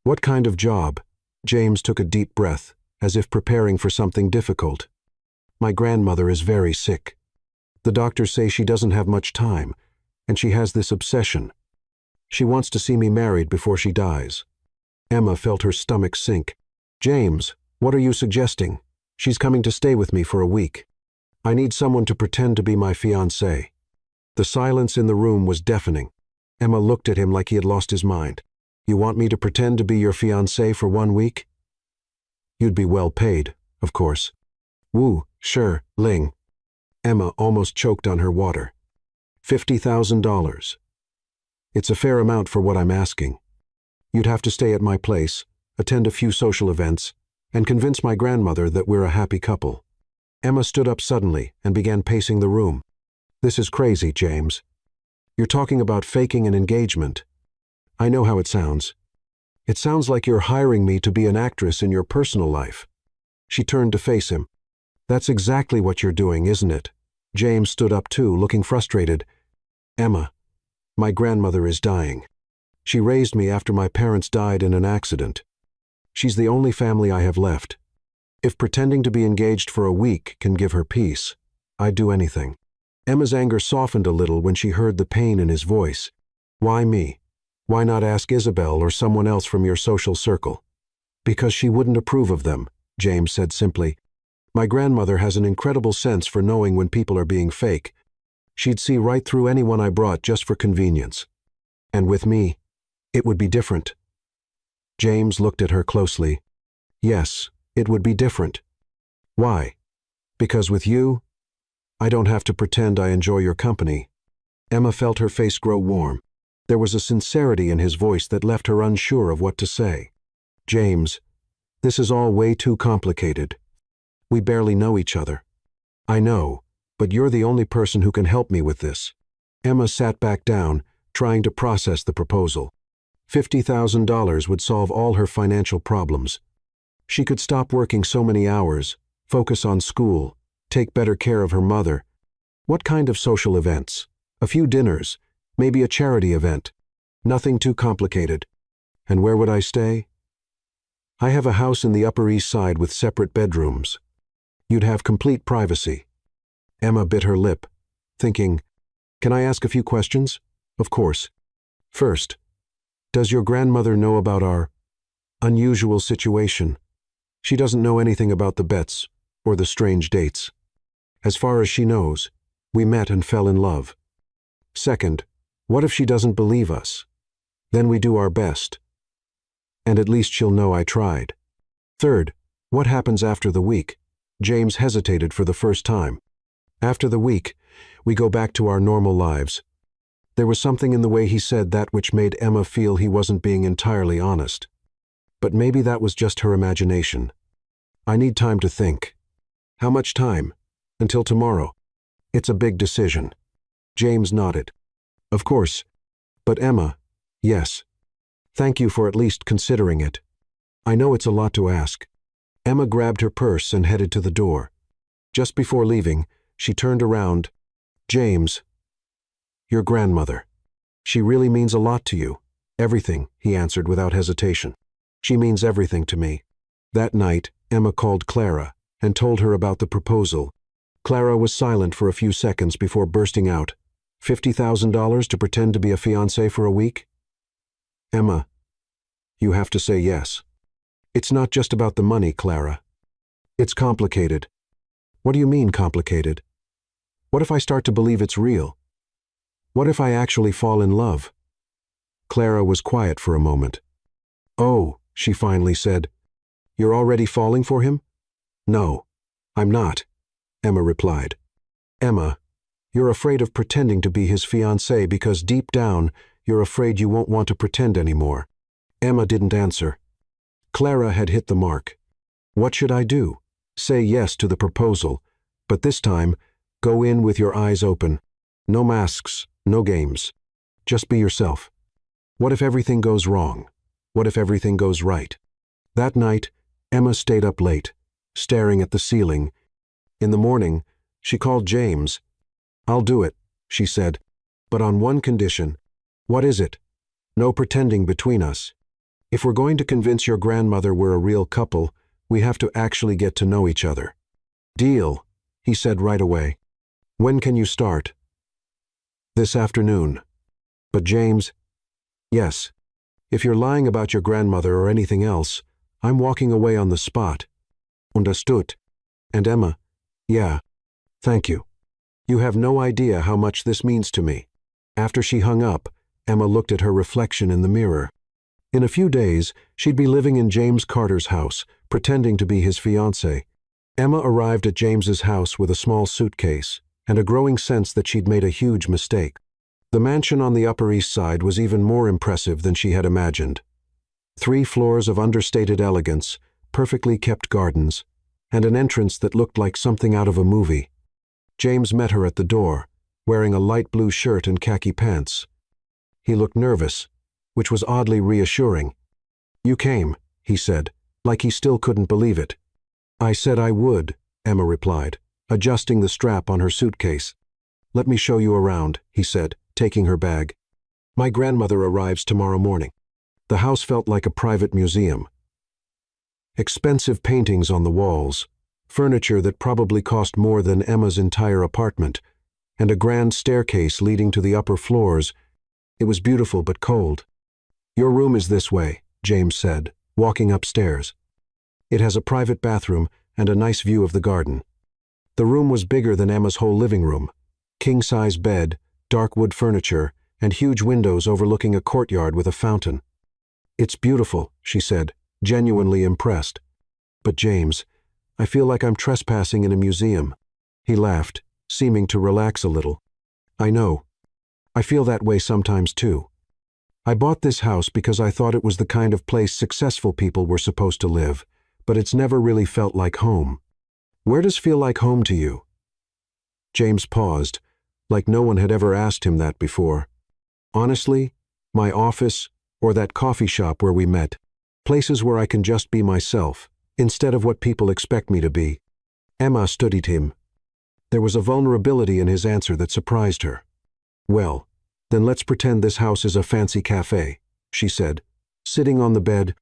"What kind of job?" James took a deep breath, as if preparing for something difficult. "My grandmother is very sick. The doctors say she doesn't have much time, and she has this obsession. She wants to see me married before she dies." Emma felt her stomach sink. "James, what are you suggesting? She's coming to stay with me for a week. I need someone to pretend to be my fiancé." The silence in the room was deafening. Emma looked at him like he had lost his mind. "You want me to pretend to be your fiancé for 1 week? You'd be well paid, of course." "Woo, sure, Ling." Emma almost choked on her water. $50,000. It's a fair amount for what I'm asking. You'd have to stay at my place, attend a few social events, and convince my grandmother that we're a happy couple. Emma stood up suddenly and began pacing the room. "This is crazy, James. You're talking about faking an engagement. I know how it sounds. It sounds like you're hiring me to be an actress in your personal life." She turned to face him. "That's exactly what you're doing, isn't it?" James stood up too, looking frustrated. "Emma, my grandmother is dying. She raised me after my parents died in an accident. She's the only family I have left. If pretending to be engaged for a week can give her peace, I'd do anything." Emma's anger softened a little when she heard the pain in his voice. "Why me? Why not ask Isabel or someone else from your social circle?" "Because she wouldn't approve of them," James said simply. "My grandmother has an incredible sense for knowing when people are being fake. She'd see right through anyone I brought just for convenience. And with me, it would be different." James looked at her closely. "Yes, it would be different. Why? Because with you, I don't have to pretend I enjoy your company." Emma felt her face grow warm. There was a sincerity in his voice that left her unsure of what to say. "James, this is all way too complicated. We barely know each other." "I know, but you're the only person who can help me with this." Emma sat back down, trying to process the proposal. $50,000 would solve all her financial problems. She could stop working so many hours, focus on school, take better care of her mother. What kind of social events? A few dinners, maybe a charity event. Nothing too complicated. And where would I stay? I have a house in the Upper East Side with separate bedrooms. You'd have complete privacy. Emma bit her lip, thinking, "Can I ask a few questions?" "Of course. First, does your grandmother know about our unusual situation?" "She doesn't know anything about the bets or the strange dates. As far as she knows, we met and fell in love." "Second, what if she doesn't believe us? Then we do our best. And at least she'll know I tried." "Third, what happens after the week?" James hesitated for the first time. "After the week, we go back to our normal lives." There was something in the way he said that which made Emma feel he wasn't being entirely honest. But maybe that was just her imagination. "I need time to think." "How much time?" "Until tomorrow." "It's a big decision." James nodded. "Of course. But Emma, yes. Thank you for at least considering it. I know it's a lot to ask." Emma grabbed her purse and headed to the door. Just before leaving, she turned around. "James, your grandmother. She really means a lot to you." "Everything," he answered without hesitation. "She means everything to me." That night, Emma called Clara and told her about the proposal. Clara was silent for a few seconds before bursting out. $50,000 to pretend to be a fiancé for a week? "Emma, you have to say yes." "It's not just about the money, Clara. It's complicated." "What do you mean complicated? What if I start to believe it's real? What if I actually fall in love?" Clara was quiet for a moment. "Oh," she finally said, "you're already falling for him?" "No, I'm not," Emma replied. "Emma, you're afraid of pretending to be his fiancée because deep down you're afraid you won't want to pretend anymore." Emma didn't answer. Clara had hit the mark. What should I do? Say yes to the proposal, but this time, go in with your eyes open. No masks, no games. Just be yourself. What if everything goes wrong? What if everything goes right? That night, Emma stayed up late, staring at the ceiling. In the morning, she called James. "I'll do it," she said, "but on one condition." "What is it?" "No pretending between us. If we're going to convince your grandmother we're a real couple, we have to actually get to know each other." "Deal," he said right away. "When can you start?" "This afternoon." "But James—" "Yes. If you're lying about your grandmother or anything else, I'm walking away on the spot." "Understood." "And Emma—" "Yeah. Thank you. You have no idea how much this means to me." After she hung up, Emma looked at her reflection in the mirror. In a few days, she'd be living in James Carter's house, pretending to be his fiancée. Emma arrived at James's house with a small suitcase and a growing sense that she'd made a huge mistake. The mansion on the Upper East Side was even more impressive than she had imagined. 3 floors of understated elegance, perfectly kept gardens, and an entrance that looked like something out of a movie. James met her at the door, wearing a light blue shirt and khaki pants. He looked nervous, which was oddly reassuring. "You came," he said, like he still couldn't believe it. "I said I would," Emma replied, adjusting the strap on her suitcase. "Let me show you around," he said, taking her bag. "My grandmother arrives tomorrow morning." The house felt like a private museum. Expensive paintings on the walls, furniture that probably cost more than Emma's entire apartment, and a grand staircase leading to the upper floors. It was beautiful but cold. "Your room is this way," James said, walking upstairs. "It has a private bathroom and a nice view of the garden." The room was bigger than Emma's whole living room. King-size bed, dark wood furniture, and huge windows overlooking a courtyard with a fountain. "It's beautiful," she said, genuinely impressed. "But James, I feel like I'm trespassing in a museum." He laughed, seeming to relax a little. "I know. I feel that way sometimes too. I bought this house because I thought it was the kind of place successful people were supposed to live, but it's never really felt like home. Where does feel like home to you?" James paused, like no one had ever asked him that before. "Honestly, my office, or that coffee shop where we met. Places where I can just be myself, instead of what people expect me to be." Emma studied him. There was a vulnerability in his answer that surprised her. "Well, then let's pretend this house is a fancy cafe," she said, sitting on the bed.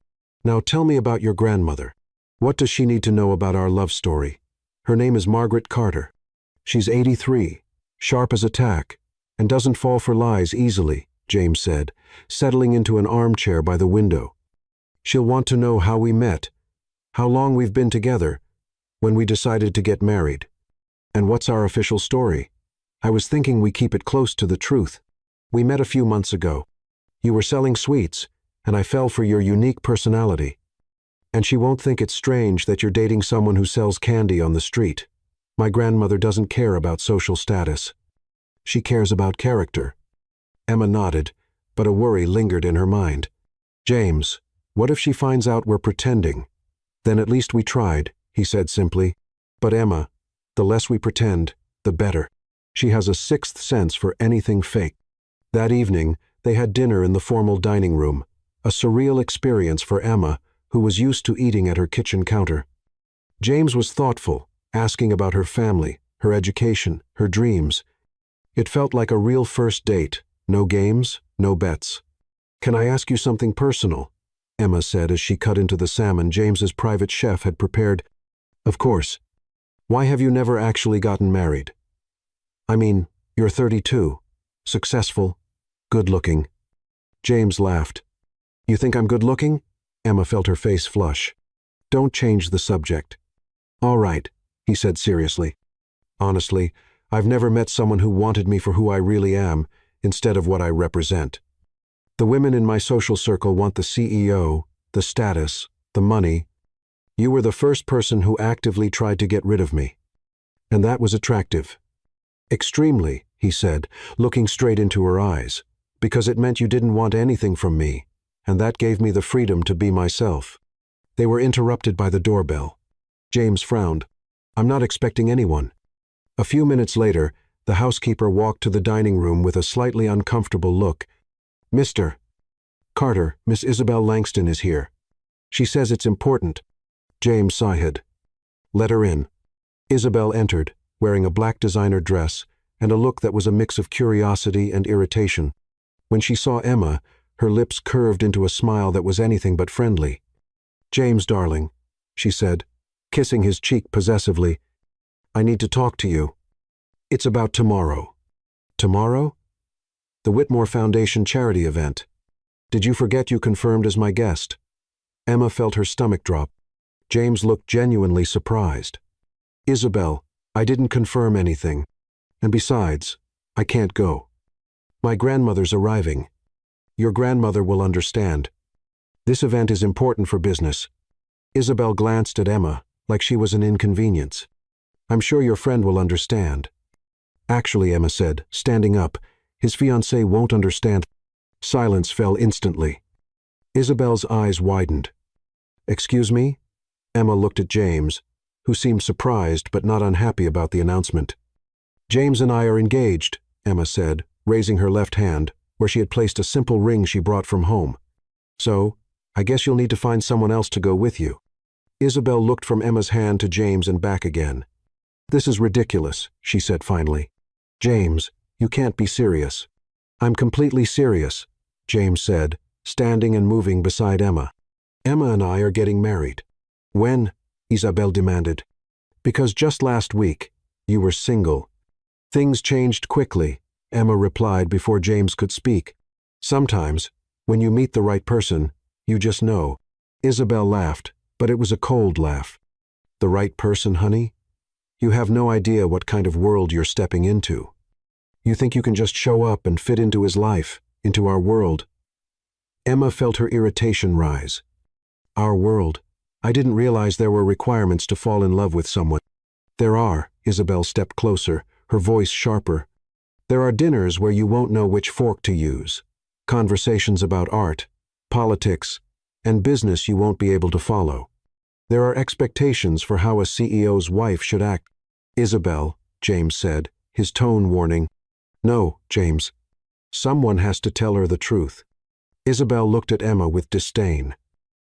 "Now tell me about your grandmother. What does she need to know about our love story? Her name is Margaret Carter. She's 83, sharp as a tack, and doesn't fall for lies easily," James said, settling into an armchair by the window. "She'll want to know how we met, how long we've been together, when we decided to get married. And what's our official story? I was thinking we keep it close to the truth. We met a few months ago. You were selling sweets, and I fell for your unique personality. And she won't think it's strange that you're dating someone who sells candy on the street. My grandmother doesn't care about social status. She cares about character." Emma nodded, but a worry lingered in her mind. "James, what if she finds out we're pretending?" "Then at least we tried," he said simply. "But Emma, the less we pretend, the better. She has a sixth sense for anything fake." That evening, they had dinner in the formal dining room, a surreal experience for Emma, who was used to eating at her kitchen counter. James was thoughtful, asking about her family, her education, her dreams. It felt like a real first date, no games, no bets. "Can I ask you something personal?" Emma said as she cut into the salmon James's private chef had prepared. "Of course. Why have you never actually gotten married? I mean, you're 32, successful, good-looking." James laughed. "You think I'm good-looking?" Emma felt her face flush. "Don't change the subject." "All right," he said seriously. "Honestly, I've never met someone who wanted me for who I really am, instead of what I represent. The women in my social circle want the CEO, the status, the money. You were the first person who actively tried to get rid of me. And that was attractive." "Extremely," he said, looking straight into her eyes, "because it meant you didn't want anything from me, and that gave me the freedom to be myself." They were interrupted by the doorbell. James frowned. "I'm not expecting anyone." A few minutes later, the housekeeper walked to the dining room with a slightly uncomfortable look. "Mr." Carter, Miss Isabel Langston is here. She says it's important. James sighed. Let her in. Isabel entered, wearing a black designer dress and a look that was a mix of curiosity and irritation. When she saw Emma, her lips curved into a smile that was anything but friendly. James, darling, she said, kissing his cheek possessively, I need to talk to you. It's about tomorrow. Tomorrow? The Whitmore Foundation charity event. Did you forget you confirmed as my guest? Emma felt her stomach drop. James looked genuinely surprised. Isabel, I didn't confirm anything. And besides, I can't go. My grandmother's arriving. Your grandmother will understand. This event is important for business. Isabel glanced at Emma, like she was an inconvenience. I'm sure your friend will understand. Actually, Emma said, standing up, his fiancée won't understand. Silence fell instantly. Isabel's eyes widened. Excuse me? Emma looked at James, who seemed surprised but not unhappy about the announcement. James and I are engaged, Emma said, raising her left hand, where she had placed a simple ring she brought from home. So, I guess you'll need to find someone else to go with you. Isabel looked from Emma's hand to James and back again. This is ridiculous, she said finally. James, you can't be serious. I'm completely serious, James said, standing and moving beside Emma. Emma and I are getting married. When? Isabel demanded. Because just last week, you were single. Things changed quickly, Emma replied before James could speak. Sometimes, when you meet the right person, you just know. Isabel laughed, but it was a cold laugh. The right person, honey? You have no idea what kind of world you're stepping into. You think you can just show up and fit into his life, into our world. Emma felt her irritation rise. Our world. I didn't realize there were requirements to fall in love with someone. There are, Isabel stepped closer, her voice sharper. There are dinners where you won't know which fork to use. Conversations about art, politics, and business you won't be able to follow. There are expectations for how a CEO's wife should act. Isabel, James said, his tone warning. No, James. Someone has to tell her the truth. Isabel looked at Emma with disdain.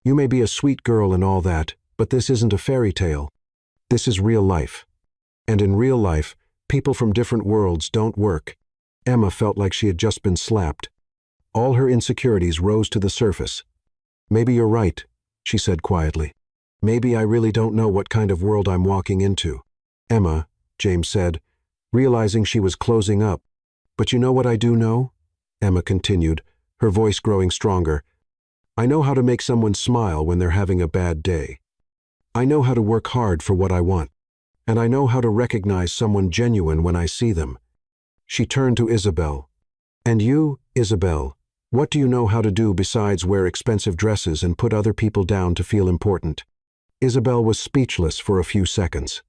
You may be a sweet girl and all that, but this isn't a fairy tale. This is real life. And in real life, people from different worlds don't work. Emma felt like she had just been slapped. All her insecurities rose to the surface. Maybe you're right, she said quietly. Maybe I really don't know what kind of world I'm walking into. Emma, James said, realizing she was closing up. But you know what I do know? Emma continued, her voice growing stronger. I know how to make someone smile when they're having a bad day. I know how to work hard for what I want. And I know how to recognize someone genuine when I see them. She turned to Isabel. And you, Isabel, what do you know how to do besides wear expensive dresses and put other people down to feel important? Isabel was speechless for a few seconds.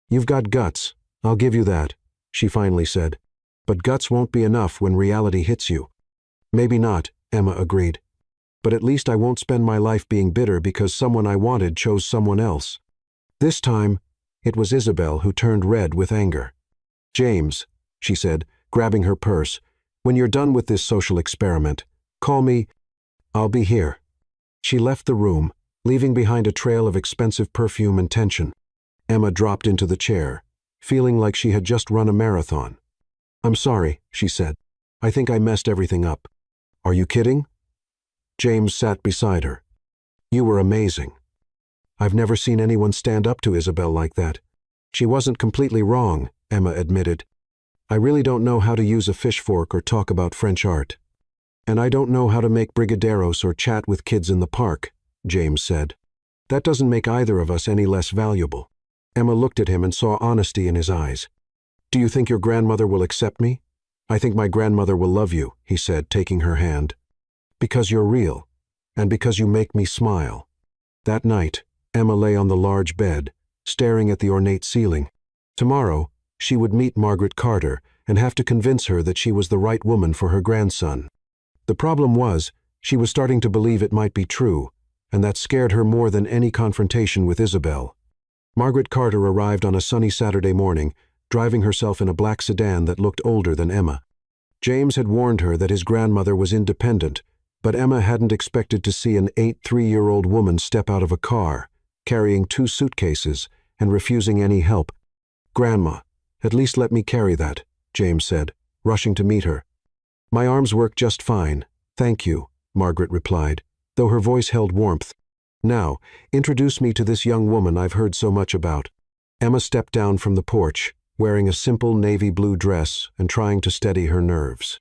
You've got guts, I'll give you that, she finally said. But guts won't be enough when reality hits you. Maybe not, Emma agreed. But at least I won't spend my life being bitter because someone I wanted chose someone else. This time, it was Isabel who turned red with anger. James, she said, grabbing her purse, when you're done with this social experiment, call me. I'll be here. She left the room, leaving behind a trail of expensive perfume and tension. Emma dropped into the chair, feeling like she had just run a marathon. I'm sorry, she said. I think I messed everything up. Are you kidding? James sat beside her. You were amazing. I've never seen anyone stand up to Isabel like that. She wasn't completely wrong, Emma admitted. I really don't know how to use a fish fork or talk about French art. And I don't know how to make brigadeiros or chat with kids in the park, James said. That doesn't make either of us any less valuable. Emma looked at him and saw honesty in his eyes. Do you think your grandmother will accept me? I think my grandmother will love you, he said, taking her hand. Because you're real, and because you make me smile. That night, Emma lay on the large bed, staring at the ornate ceiling. Tomorrow, she would meet Margaret Carter and have to convince her that she was the right woman for her grandson. The problem was, she was starting to believe it might be true, and that scared her more than any confrontation with Isabel. Margaret Carter arrived on a sunny Saturday morning, driving herself in a black sedan that looked older than Emma. James had warned her that his grandmother was independent, But Emma hadn't expected to see an 83-year-old woman step out of a car, carrying 2 suitcases and refusing any help. "Grandma, at least let me carry that," James said, rushing to meet her. "My arms work just fine, thank you," Margaret replied, though her voice held warmth. "Now, introduce me to this young woman I've heard so much about." Emma stepped down from the porch, wearing a simple navy blue dress and trying to steady her nerves.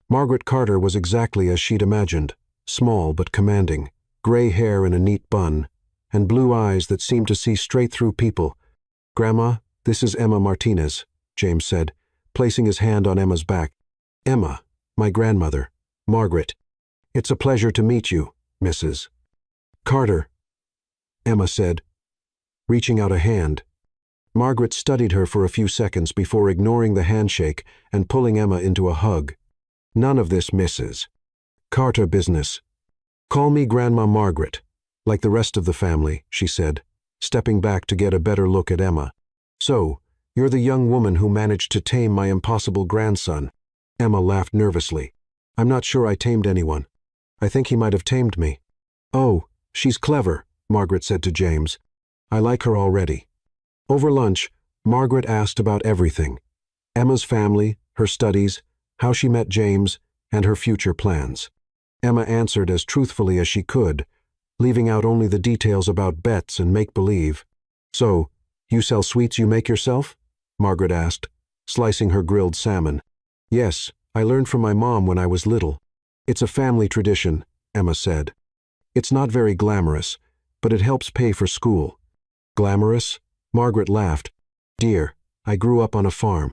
Margaret Carter was exactly as she'd imagined, small but commanding, gray hair in a neat bun, and blue eyes that seemed to see straight through people. "Grandma, this is Emma Martinez," James said, placing his hand on Emma's back. "Emma, my grandmother, Margaret. It's a pleasure to meet you, Mrs. Carter," Emma said, reaching out a hand. Margaret studied her for a few seconds before ignoring the handshake and pulling Emma into a hug. "None of this, Mrs. Carter business. Call me Grandma Margaret, like the rest of the family," she said, stepping back to get a better look at Emma. "So, you're the young woman who managed to tame my impossible grandson." Emma laughed nervously. "I'm not sure I tamed anyone. I think he might have tamed me." "Oh, she's clever," Margaret said to James. "I like her already." Over lunch, Margaret asked about everything: Emma's family, her studies, how she met James, and her future plans. Emma answered as truthfully as she could, leaving out only the details about bets and make-believe. "So, you sell sweets you make yourself?" Margaret asked, slicing her grilled salmon. "Yes, I learned from my mom when I was little. It's a family tradition," Emma said. "It's not very glamorous, but it helps pay for school." "Glamorous?" Margaret laughed. "Dear, I grew up on a farm.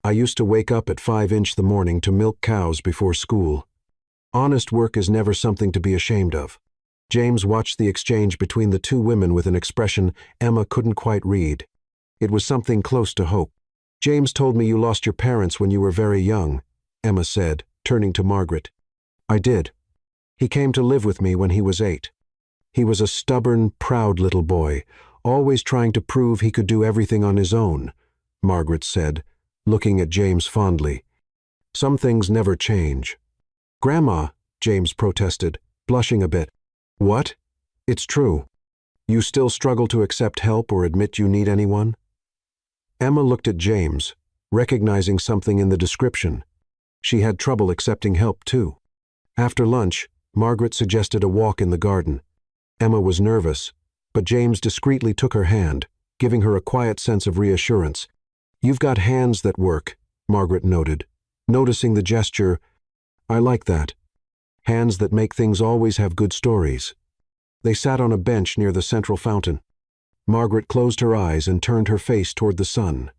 I used to wake up at 5 the morning to milk cows before school. Honest work is never something to be ashamed of." James watched the exchange between the two women with an expression Emma couldn't quite read. It was something close to hope. "James told me you lost your parents when you were very young," Emma said, turning to Margaret. "I did. He came to live with me when he was 8. He was a stubborn, proud little boy, always trying to prove he could do everything on his own," Margaret said, looking at James fondly. "Some things never change." "Grandma," James protested, blushing a bit. "What? It's true. You still struggle to accept help or admit you need anyone?" Emma looked at James, recognizing something in the description. She had trouble accepting help, too. After lunch, Margaret suggested a walk in the garden. Emma was nervous, but James discreetly took her hand, giving her a quiet sense of reassurance. "You've got hands that work," Margaret noted, noticing the gesture. "I like that. Hands that make things always have good stories." They sat on a bench near the central fountain. Margaret closed her eyes and turned her face toward the sun.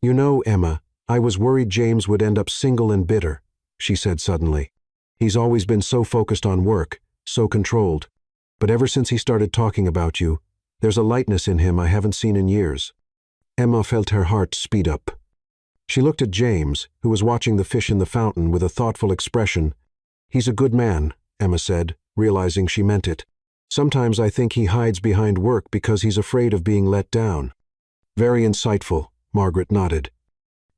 "You know, Emma, I was worried James would end up single and bitter," she said suddenly. "He's always been so focused on work, so controlled. But ever since he started talking about you, there's a lightness in him I haven't seen in years." Emma felt her heart speed up. She looked at James, who was watching the fish in the fountain with a thoughtful expression. "He's a good man," Emma said, realizing she meant it. "Sometimes I think he hides behind work because he's afraid of being let down." "Very insightful," Margaret nodded.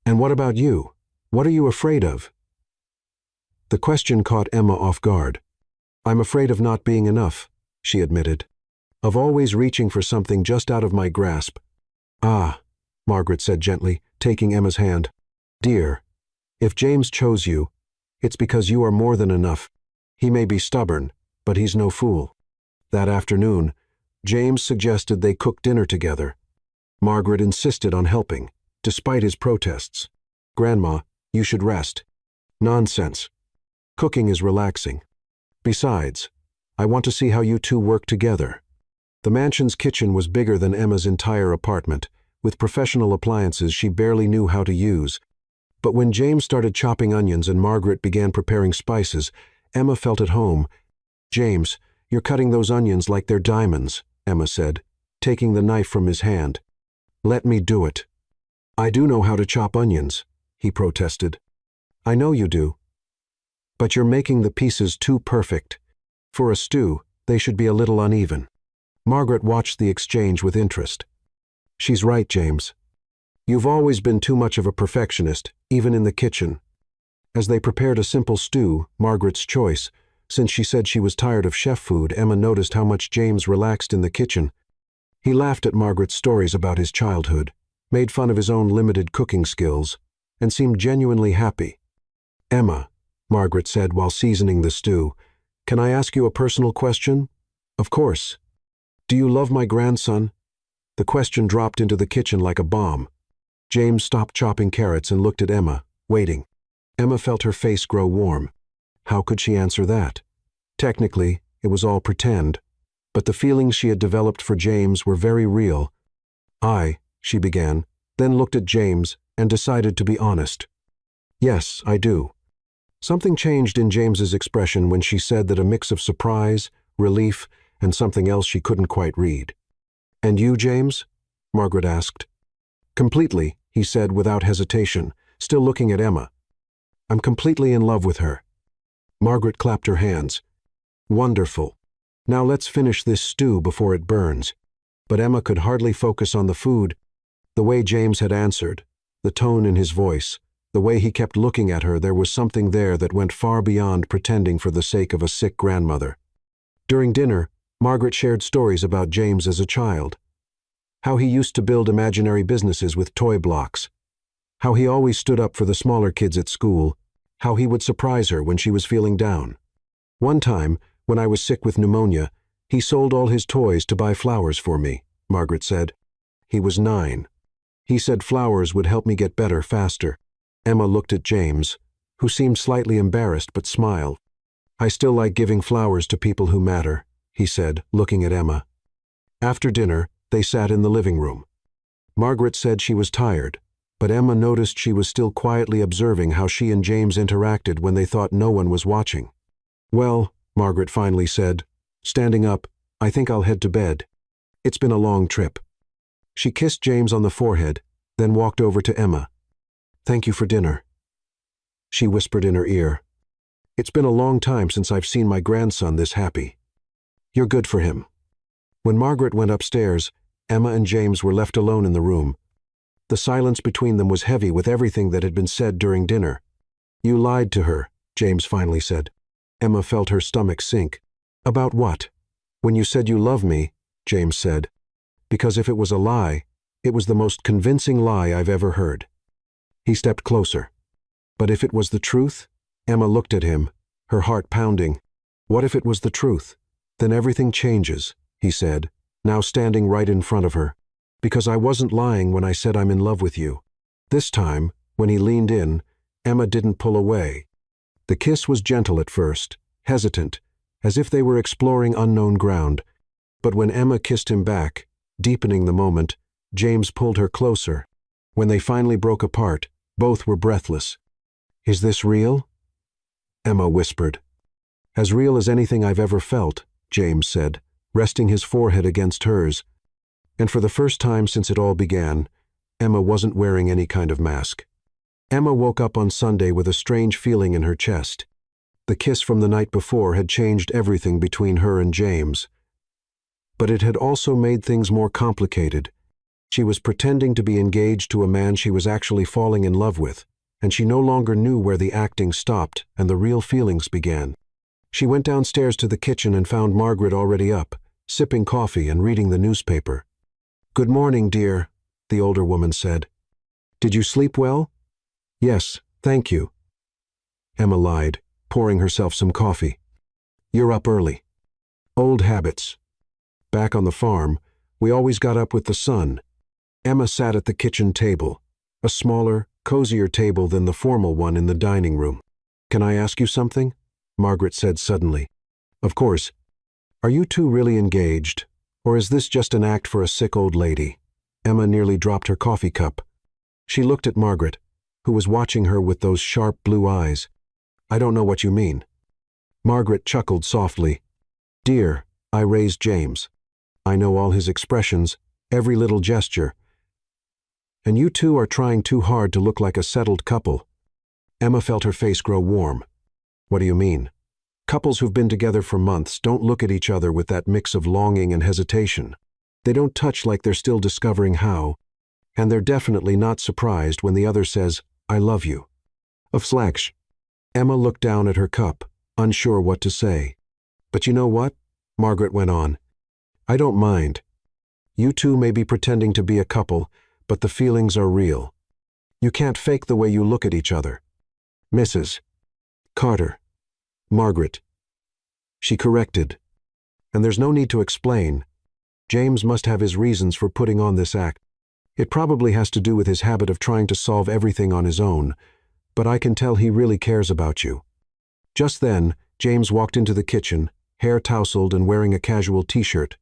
"And what about you? What are you afraid of?" The question caught Emma off guard. "I'm afraid of not being enough," she admitted. "Of always reaching for something just out of my grasp." "Ah," Margaret said gently, taking Emma's hand. "Dear, if James chose you, it's because you are more than enough. He may be stubborn, but he's no fool." That afternoon, James suggested they cook dinner together. Margaret insisted on helping, despite his protests. "Grandma, you should rest." "Nonsense. Cooking is relaxing. Besides, I want to see how you two work together." The mansion's kitchen was bigger than Emma's entire apartment, with professional appliances she barely knew how to use. But when James started chopping onions and Margaret began preparing spices, Emma felt at home. "James, you're cutting those onions like they're diamonds," Emma said, taking the knife from his hand. "Let me do it." "I do know how to chop onions," he protested. "I know you do. But you're making the pieces too perfect. For a stew, they should be a little uneven." Margaret watched the exchange with interest. "She's right, James. You've always been too much of a perfectionist, even in the kitchen." As they prepared a simple stew, Margaret's choice, Since she said she was tired of chef food, Emma noticed how much James relaxed in the kitchen. He laughed at Margaret's stories about his childhood, made fun of his own limited cooking skills, and seemed genuinely happy. "Emma," Margaret said while seasoning the stew, "can I ask you a personal question?" "Of course." "Do you love my grandson?" The question dropped into the kitchen like a bomb. James stopped chopping carrots and looked at Emma, waiting. Emma felt her face grow warm. How could she answer that? Technically, it was all pretend, but the feelings she had developed for James were very real. She began, then looked at James and decided to be honest. "Yes, I do." Something changed in James's expression when she said that, a mix of surprise, relief, and something else she couldn't quite read. "And you, James?" Margaret asked. "Completely," he said without hesitation, still looking at Emma. "I'm completely in love with her." Margaret clapped her hands. "Wonderful. Now let's finish this stew before it burns." But Emma could hardly focus on the food. The way James had answered, the tone in his voice, the way he kept looking at her, there was something there that went far beyond pretending for the sake of a sick grandmother. During dinner, Margaret shared stories about James as a child. How he used to build imaginary businesses with toy blocks. How he always stood up for the smaller kids at school. How he would surprise her when she was feeling down. "One time, when I was sick with pneumonia, he sold all his toys to buy flowers for me," Margaret said. "He was 9. He said flowers would help me get better faster." Emma looked at James, who seemed slightly embarrassed but smiled. "I still like giving flowers to people who matter," he said, looking at Emma. After dinner, they sat in the living room. Margaret said she was tired, but Emma noticed she was still quietly observing how she and James interacted when they thought no one was watching. "Well," Margaret finally said, standing up, "I think I'll head to bed. It's been a long trip." She kissed James on the forehead, then walked over to Emma. "Thank you for dinner." She whispered in her ear, "It's been a long time since I've seen my grandson this happy. You're good for him." When Margaret went upstairs, Emma and James were left alone in the room. The silence between them was heavy with everything that had been said during dinner. "You lied to her," James finally said. Emma felt her stomach sink. "About what?" "When you said you love me," James said. "Because if it was a lie, it was the most convincing lie I've ever heard." He stepped closer. "But if it was the truth?" Emma looked at him, her heart pounding. "What if it was the truth? Then everything changes," he said, now standing right in front of her. "Because I wasn't lying when I said I'm in love with you." This time, when he leaned in, Emma didn't pull away. The kiss was gentle at first, hesitant, as if they were exploring unknown ground. But when Emma kissed him back, deepening the moment, James pulled her closer. When they finally broke apart, both were breathless. "Is this real?" Emma whispered. "As real as anything I've ever felt," James said, resting his forehead against hers. And for the first time since it all began, Emma wasn't wearing any kind of mask. Emma woke up on Sunday with a strange feeling in her chest. The kiss from the night before had changed everything between her and James. But it had also made things more complicated. She was pretending to be engaged to a man she was actually falling in love with, and she no longer knew where the acting stopped and the real feelings began. She went downstairs to the kitchen and found Margaret already up, sipping coffee and reading the newspaper. "Good morning, dear," the older woman said. "Did you sleep well?" "Yes, thank you." Emma lied, pouring herself some coffee. "You're up early." "Old habits. Back on the farm, we always got up with the sun." Emma sat at the kitchen table, a smaller, cozier table than the formal one in the dining room. "Can I ask you something?" Margaret said suddenly. "Of course. Are you two really engaged, or is this just an act for a sick old lady?" Emma nearly dropped her coffee cup. She looked at Margaret, who was watching her with those sharp blue eyes. "I don't know what you mean." Margaret chuckled softly. "Dear, I raised James. I know all his expressions, every little gesture. And you two are trying too hard to look like a settled couple." Emma felt her face grow warm. "What do you mean?" "Couples who've been together for months don't look at each other with that mix of longing and hesitation. They don't touch like they're still discovering how, and they're definitely not surprised when the other says, 'I love you.'" "Of slacks." Emma looked down at her cup, unsure what to say. "But you know what?" Margaret went on. "I don't mind. You two may be pretending to be a couple, but the feelings are real. You can't fake the way you look at each other. Mrs. Carter. Margaret." She corrected. "And there's no need to explain. James must have his reasons for putting on this act. It probably has to do with his habit of trying to solve everything on his own, but I can tell he really cares about you." Just then, James walked into the kitchen, hair tousled and wearing a casual t-shirt.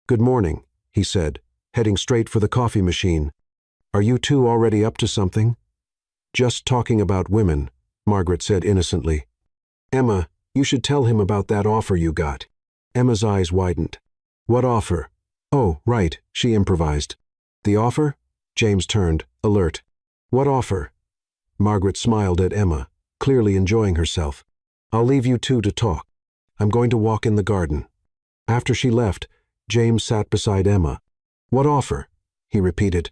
"Good morning," he said, heading straight for the coffee machine. "Are you two already up to something?" "Just talking about women," Margaret said innocently. "Emma, you should tell him about that offer you got." Emma's eyes widened. "What offer?" "Oh, right," she improvised. "The offer?" James turned, alert. "What offer?" Margaret smiled at Emma, clearly enjoying herself. "I'll leave you two to talk. I'm going to walk in the garden." After she left, James sat beside Emma. "What offer?" he repeated.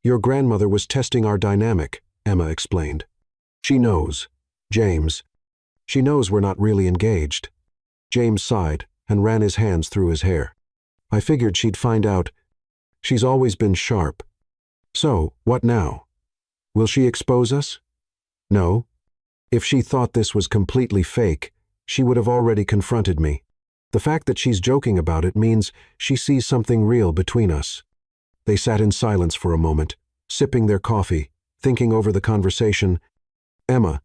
"Your grandmother was testing our dynamic," Emma explained. "She knows. James. She knows we're not really engaged." James sighed and ran his hands through his hair. "I figured she'd find out. She's always been sharp. So, what now? Will she expose us?" "No. If she thought this was completely fake, she would have already confronted me. The fact that she's joking about it means she sees something real between us." They sat in silence for a moment, sipping their coffee, thinking over the conversation. "Emma,"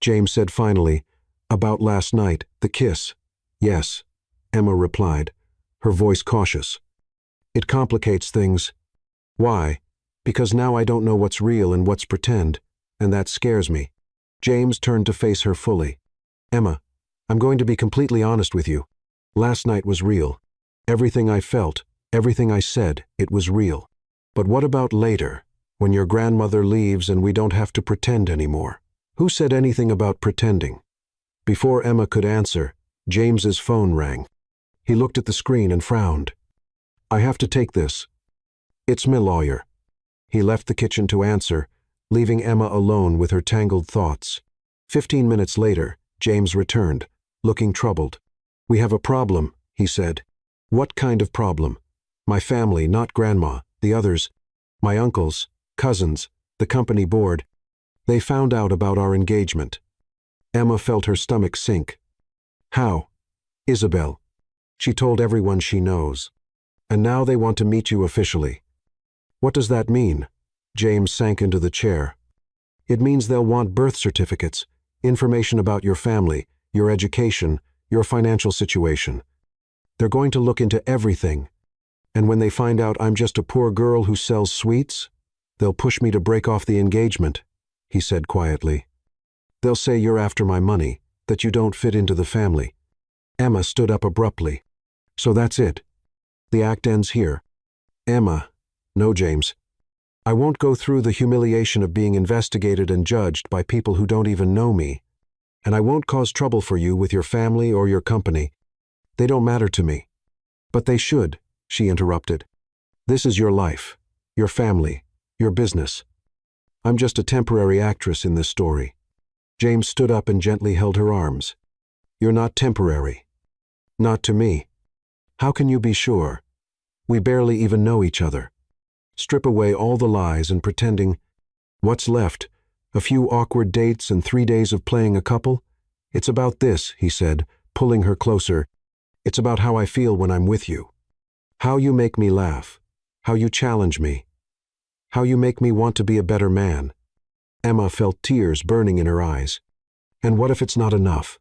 James said finally, "about last night, the kiss." "Yes," Emma replied, her voice cautious. "It complicates things." "Why?" "Because now I don't know what's real and what's pretend, and that scares me." James turned to face her fully. "Emma, I'm going to be completely honest with you. Last night was real. Everything I felt, everything I said, it was real. But what about later, when your grandmother leaves and we don't have to pretend anymore? Who said anything about pretending?" Before Emma could answer, James's phone rang. He looked at the screen and frowned. "I have to take this. It's MILLIONAIRE." He left the kitchen to answer, leaving Emma alone with her tangled thoughts. 15 minutes later, James returned, looking troubled. "We have a problem," he said. "What kind of problem?" "My family, not Grandma, the others, my uncles, cousins, the company board. They found out about our engagement." Emma felt her stomach sink. "How?" "Isabel. She told everyone she knows. And now they want to meet you officially." "What does that mean?" James sank into the chair. "It means they'll want birth certificates, information about your family, your education, your financial situation. They're going to look into everything. And when they find out I'm just a poor girl who sells sweets, they'll push me to break off the engagement," he said quietly. "They'll say you're after my money, that you don't fit into the family." Emma stood up abruptly. "So that's it? The act ends here?" "Emma." "No, James. I won't go through the humiliation of being investigated and judged by people who don't even know me. And I won't cause trouble for you with your family or your company. They don't matter to me." "But they should," she interrupted. "This is your life, your family, your business. I'm just a temporary actress in this story." James stood up and gently held her arms. "You're not temporary. Not to me. How can you be sure? We barely even know each other. Strip away all the lies and pretending. What's left? A few awkward dates and 3 days of playing a couple? It's about this," he said, pulling her closer. "It's about how I feel when I'm with you. How you make me laugh. How you challenge me. How you make me want to be a better man." Emma felt tears burning in her eyes. "And what if it's not enough?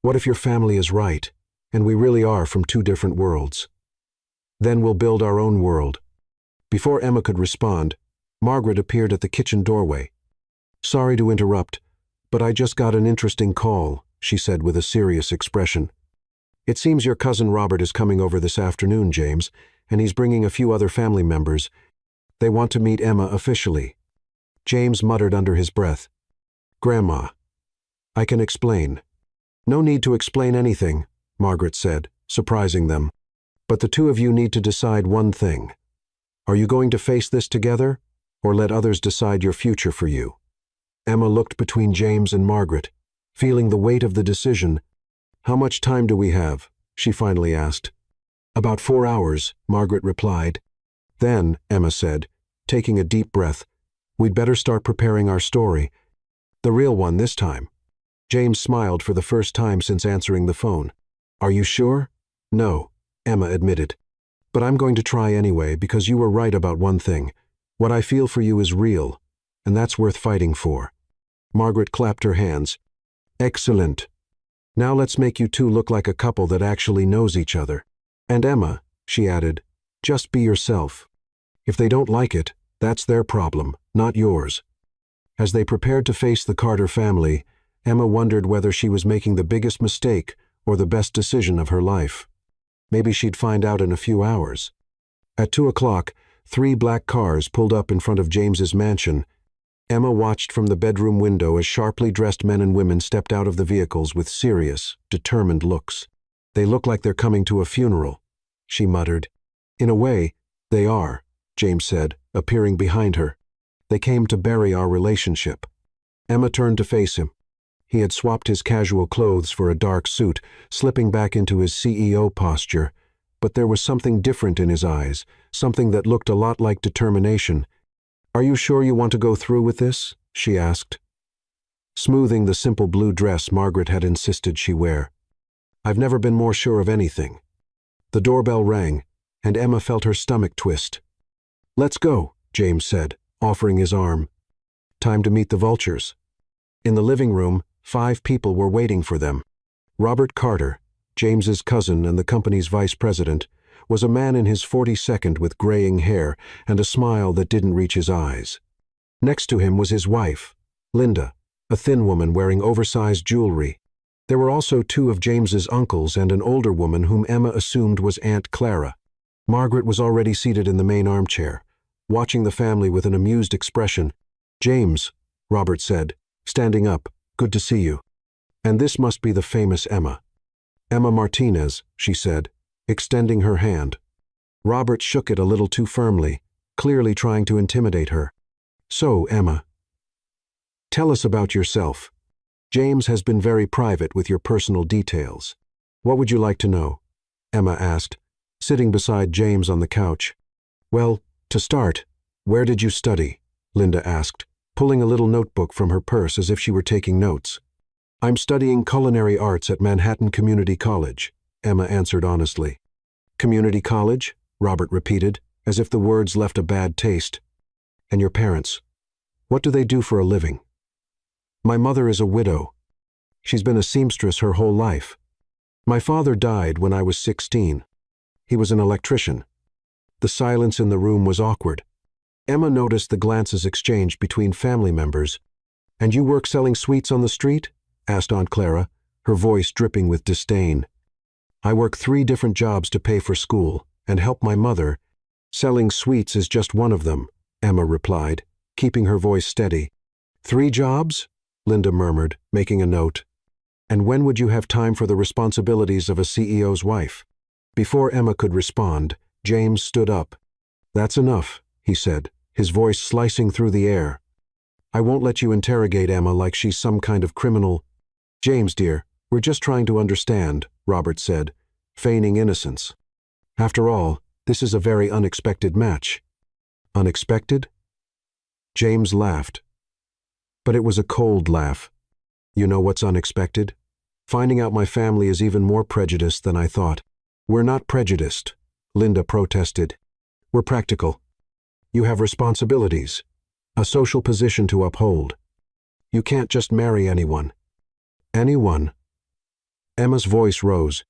What if your family is right, and we really are from 2 different worlds? Then we'll build our own world." Before Emma could respond, Margaret appeared at the kitchen doorway. "Sorry to interrupt, but I just got an interesting call," she said with a serious expression. "It seems your cousin Robert is coming over this afternoon, James, and he's bringing a few other family members. They want to meet Emma officially." James muttered under his breath, "Grandma, I can explain." "No need to explain anything," Margaret said, surprising them. "But the 2 of you need to decide one thing. Are you going to face this together, or let others decide your future for you?" Emma looked between James and Margaret. feeling the weight of the decision. "How much time do we have?" she finally asked. "About 4 hours," Margaret replied. "Then," Emma said, taking a deep breath, "we'd better start preparing our story. The real one this time." James smiled for the first time since answering the phone. "Are you sure?" "No," Emma admitted. "But I'm going to try anyway because you were right about one thing. What I feel for you is real, and that's worth fighting for." Margaret clapped her hands. "Excellent. Now let's make you two look like a couple that actually knows each other. And Emma," she added, "just be yourself. If they don't like it, that's their problem, not yours." As they prepared to face the Carter family, Emma wondered whether she was making the biggest mistake or the best decision of her life. Maybe she'd find out in a few hours. At 2 o'clock, 3 black cars pulled up in front of James's mansion. Emma watched from the bedroom window as sharply dressed men and women stepped out of the vehicles with serious, determined looks. "They look like they're coming to a funeral," she muttered. "In a way, they are," James said, appearing behind her. "They came to bury our relationship." Emma turned to face him. He had swapped his casual clothes for a dark suit, slipping back into his CEO posture, but there was something different in his eyes, something that looked a lot like determination. "Are you sure you want to go through with this?" she asked, smoothing the simple blue dress Margaret had insisted she wear. "I've never been more sure of anything." The doorbell rang, and Emma felt her stomach twist. "Let's go," James said, offering his arm. "Time to meet the vultures." In the living room, 5 people were waiting for them. Robert Carter, James's cousin and the company's vice president, was a man in his 42nd with graying hair and a smile that didn't reach his eyes. Next to him was his wife, Linda, a thin woman wearing oversized jewelry. There were also 2 of James's uncles and an older woman whom Emma assumed was Aunt Clara. Margaret was already seated in the main armchair, watching the family with an amused expression. "James," Robert said, standing up, "good to see you. And this must be the famous Emma." "Emma Martinez," she said, extending her hand. Robert shook it a little too firmly, clearly trying to intimidate her. "So, Emma, tell us about yourself. James has been very private with your personal details. What would you like to know?" Emma asked, sitting beside James on the couch. "Well, to start, where did you study?" Linda asked, pulling a little notebook from her purse as if she were taking notes. "I'm studying culinary arts at Manhattan Community College," Emma answered honestly. "Community college?" Robert repeated, as if the words left a bad taste. "And your parents? What do they do for a living?" "My mother is a widow. She's been a seamstress her whole life. My father died when I was 16. He was an electrician." The silence in the room was awkward. Emma noticed the glances exchanged between family members. "And you work selling sweets on the street?" asked Aunt Clara, her voice dripping with disdain. "I work 3 different jobs to pay for school and help my mother. Selling sweets is just one of them," Emma replied, keeping her voice steady. "3 jobs?" Linda murmured, making a note. "And when would you have time for the responsibilities of a CEO's wife?" Before Emma could respond, James stood up. "That's enough," he said, his voice slicing through the air. "I won't let you interrogate Emma like she's some kind of criminal." "James, dear, we're just trying to understand," Robert said, feigning innocence. "After all, this is a very unexpected match." "Unexpected?" James laughed. But it was a cold laugh. "You know what's unexpected? Finding out my family is even more prejudiced than I thought." "We're not prejudiced," Linda protested. "We're practical. You have responsibilities, a social position to uphold. You can't just marry anyone." "Anyone?" Emma's voice rose.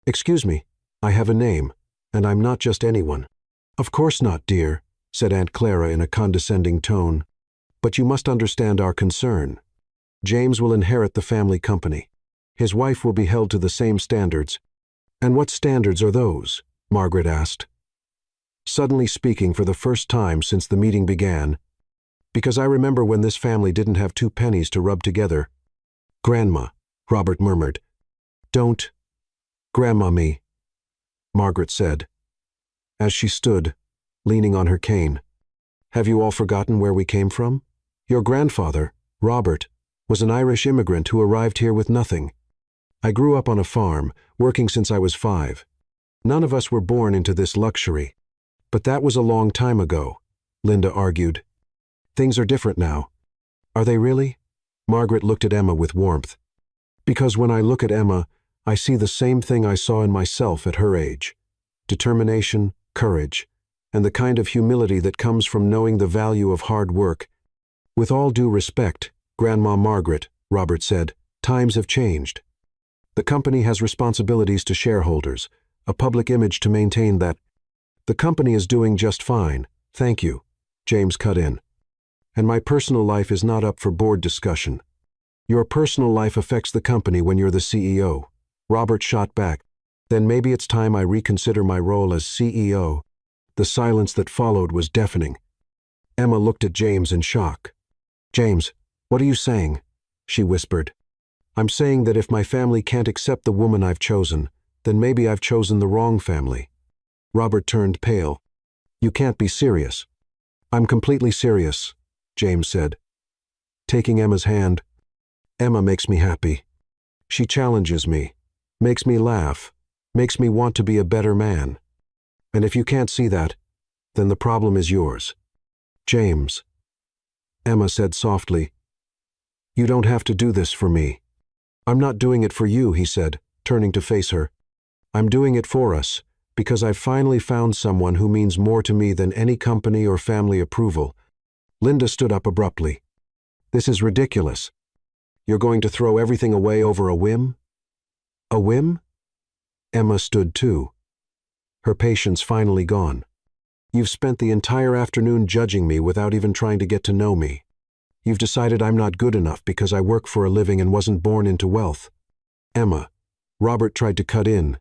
"Excuse me, I have a name, and I'm not just anyone." "Of course not, dear," said Aunt Clara in a condescending tone. "But you must understand our concern. James will inherit the family company. His wife will be held to the same standards." "And what standards are those?" Margaret asked, suddenly speaking for the first time since the meeting began. "Because I remember when this family didn't have 2 pennies to rub together." "Grandma," Robert murmured. "Don't grandma me," Margaret said, as she stood, leaning on her cane. "Have you all forgotten where we came from? Your grandfather, Robert, was an Irish immigrant who arrived here with nothing. I grew up on a farm, working since I was 5. None of us were born into this luxury. But that was a long time ago, Linda argued. Things are different now. Are they really? Margaret looked at Emma with warmth. Because when I look at Emma, I see the same thing I saw in myself at her age. Determination, courage, and the kind of humility that comes from knowing the value of hard work. With all due respect, Grandma Margaret, Robert said, times have changed. The company has responsibilities to shareholders, a public image to maintain that. The company is doing just fine, thank you, James cut in. And my personal life is not up for board discussion. Your personal life affects the company when you're the CEO. Robert shot back. Then maybe it's time I reconsider my role as CEO. The silence that followed was deafening. Emma looked at James in shock. James, what are you saying? She whispered. I'm saying that if my family can't accept the woman I've chosen, then maybe I've chosen the wrong family. Robert turned pale. You can't be serious. I'm completely serious, James said. Taking Emma's hand. Emma makes me happy. She challenges me, makes me laugh, makes me want to be a better man. And if you can't see that, then the problem is yours. James. Emma said softly, You don't have to do this for me. I'm not doing it for you, he said, turning to face her. I'm doing it for us, because I've finally found someone who means more to me than any company or family approval. Linda stood up abruptly. This is ridiculous. You're going to throw everything away over a whim? A whim? Emma stood too. Her patience finally gone. You've spent the entire afternoon judging me without even trying to get to know me. You've decided I'm not good enough because I work for a living and wasn't born into wealth. Emma. Robert tried to cut in.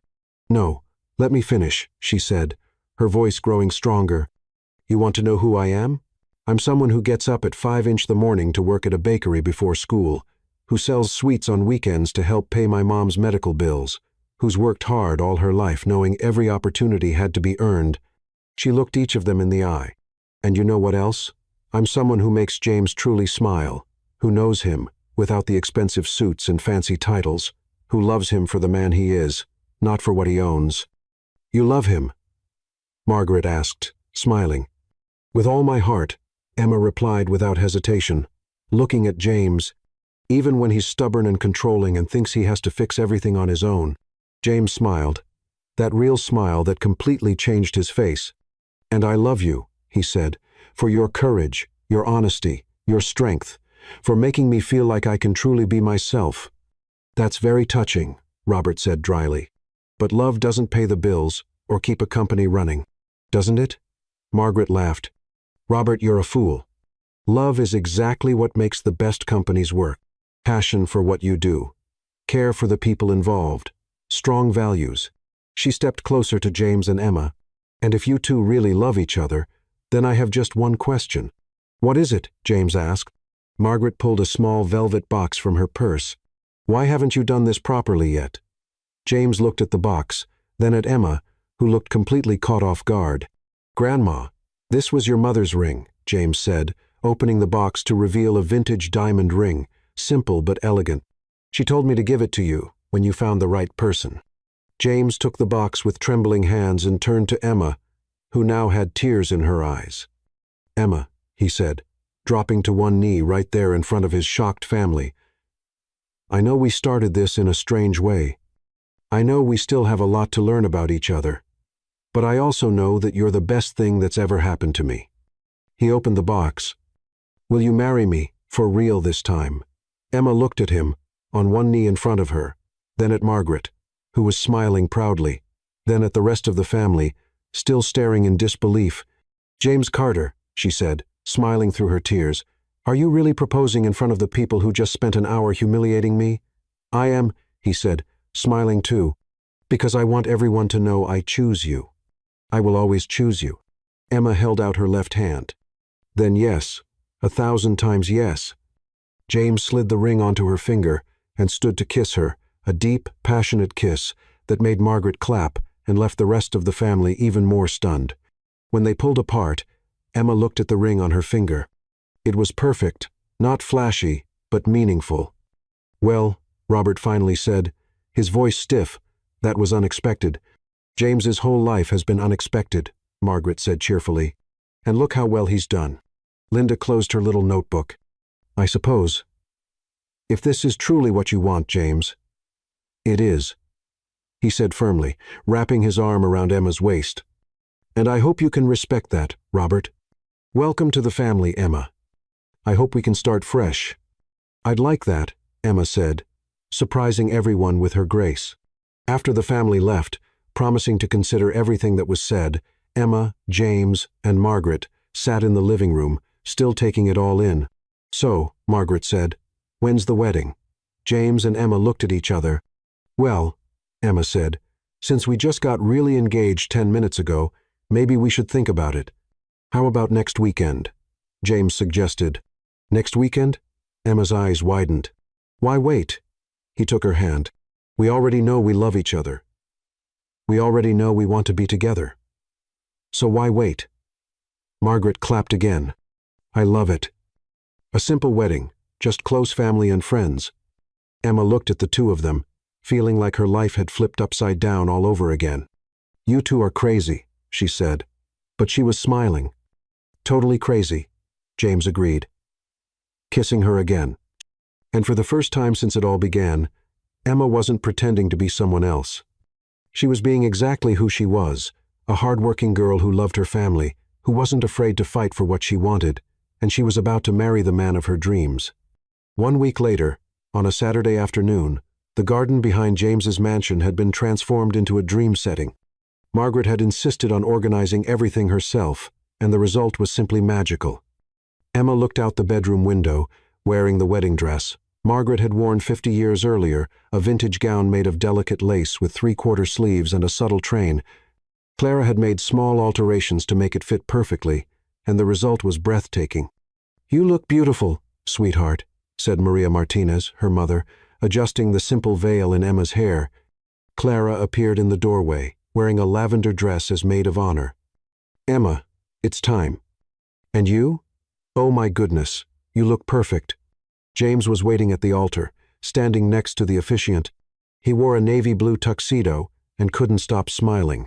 No, let me finish, she said, her voice growing stronger. You want to know who I am? I'm someone who gets up at 5 in the morning to work at a bakery before school, who sells sweets on weekends to help pay my mom's medical bills, who's worked hard all her life knowing every opportunity had to be earned. She looked each of them in the eye. And you know what else? I'm someone who makes James truly smile, who knows him, without the expensive suits and fancy titles, who loves him for the man he is, not for what he owns. You love him? Margaret asked, smiling. With all my heart, Emma replied without hesitation, looking at James. Even when he's stubborn and controlling and thinks he has to fix everything on his own. James smiled, that real smile that completely changed his face. And I love you, he said, for your courage, your honesty, your strength, for making me feel like I can truly be myself. That's very touching, Robert said dryly. But love doesn't pay the bills or keep a company running, doesn't it? Margaret laughed. Robert, you're a fool. Love is exactly what makes the best companies work. Passion for what you do. Care for the people involved. Strong values. She stepped closer to James and Emma. And if you two really love each other, then I have just one question. What is it? James asked. Margaret pulled a small velvet box from her purse. Why haven't you done this properly yet? James looked at the box, then at Emma, who looked completely caught off guard. Grandma, this was your mother's ring, James said, opening the box to reveal a vintage diamond ring, simple but elegant. She told me to give it to you when you found the right person. James took the box with trembling hands and turned to Emma, who now had tears in her eyes. Emma, he said, dropping to one knee right there in front of his shocked family. I know we started this in a strange way. I know we still have a lot to learn about each other. But I also know that you're the best thing that's ever happened to me. He opened the box. Will you marry me, for real this time? Emma looked at him, on one knee in front of her, then at Margaret, who was smiling proudly, then at the rest of the family, still staring in disbelief. James Carter, she said, smiling through her tears, are you really proposing in front of the people who just spent an hour humiliating me? I am, he said, smiling too, because I want everyone to know I choose you. I will always choose you. Emma held out her left hand. Then yes, 1,000 times yes. James slid the ring onto her finger and stood to kiss her, a deep, passionate kiss that made Margaret clap and left the rest of the family even more stunned. When they pulled apart, Emma looked at the ring on her finger. It was perfect, not flashy, but meaningful. "Well," Robert finally said, his voice stiff. "That was unexpected." "James's whole life has been unexpected," Margaret said cheerfully. "And look how well he's done." Linda closed her little notebook. "I suppose. If this is truly what you want, James." "It is," he said firmly, wrapping his arm around Emma's waist. "And I hope you can respect that, Robert. Welcome to the family, Emma. I hope we can start fresh." "I'd like that," Emma said, surprising everyone with her grace. After the family left, promising to consider everything that was said, Emma, James, and Margaret sat in the living room, still taking it all in. "So," Margaret said, "when's the wedding?" James and Emma looked at each other. "Well," Emma said, "since we just got really engaged 10 minutes ago, maybe we should think about it." "How about next weekend?" James suggested. "Next weekend?" Emma's eyes widened. "Why wait?" He took her hand. "We already know we love each other. We already know we want to be together. So why wait?" Margaret clapped again. "I love it. A simple wedding, just close family and friends." Emma looked at the two of them, feeling like her life had flipped upside down all over again. "You two are crazy," she said, but she was smiling. "Totally crazy," James agreed, kissing her again. And for the first time since it all began, Emma wasn't pretending to be someone else. She was being exactly who she was, a hard-working girl who loved her family, who wasn't afraid to fight for what she wanted, and she was about to marry the man of her dreams. 1 week later, on a Saturday afternoon, the garden behind James's mansion had been transformed into a dream setting. Margaret had insisted on organizing everything herself, and the result was simply magical. Emma looked out the bedroom window, wearing the wedding dress Margaret had worn 50 years earlier, a vintage gown made of delicate lace with 3/4 sleeves and a subtle train. Clara had made small alterations to make it fit perfectly, and the result was breathtaking. "You look beautiful, sweetheart," said Maria Martinez, her mother, adjusting the simple veil in Emma's hair. Clara appeared in the doorway, wearing a lavender dress as maid of honor. "Emma, it's time." "And you? Oh my goodness, you look perfect." James was waiting at the altar, standing next to the officiant. He wore a navy blue tuxedo and couldn't stop smiling.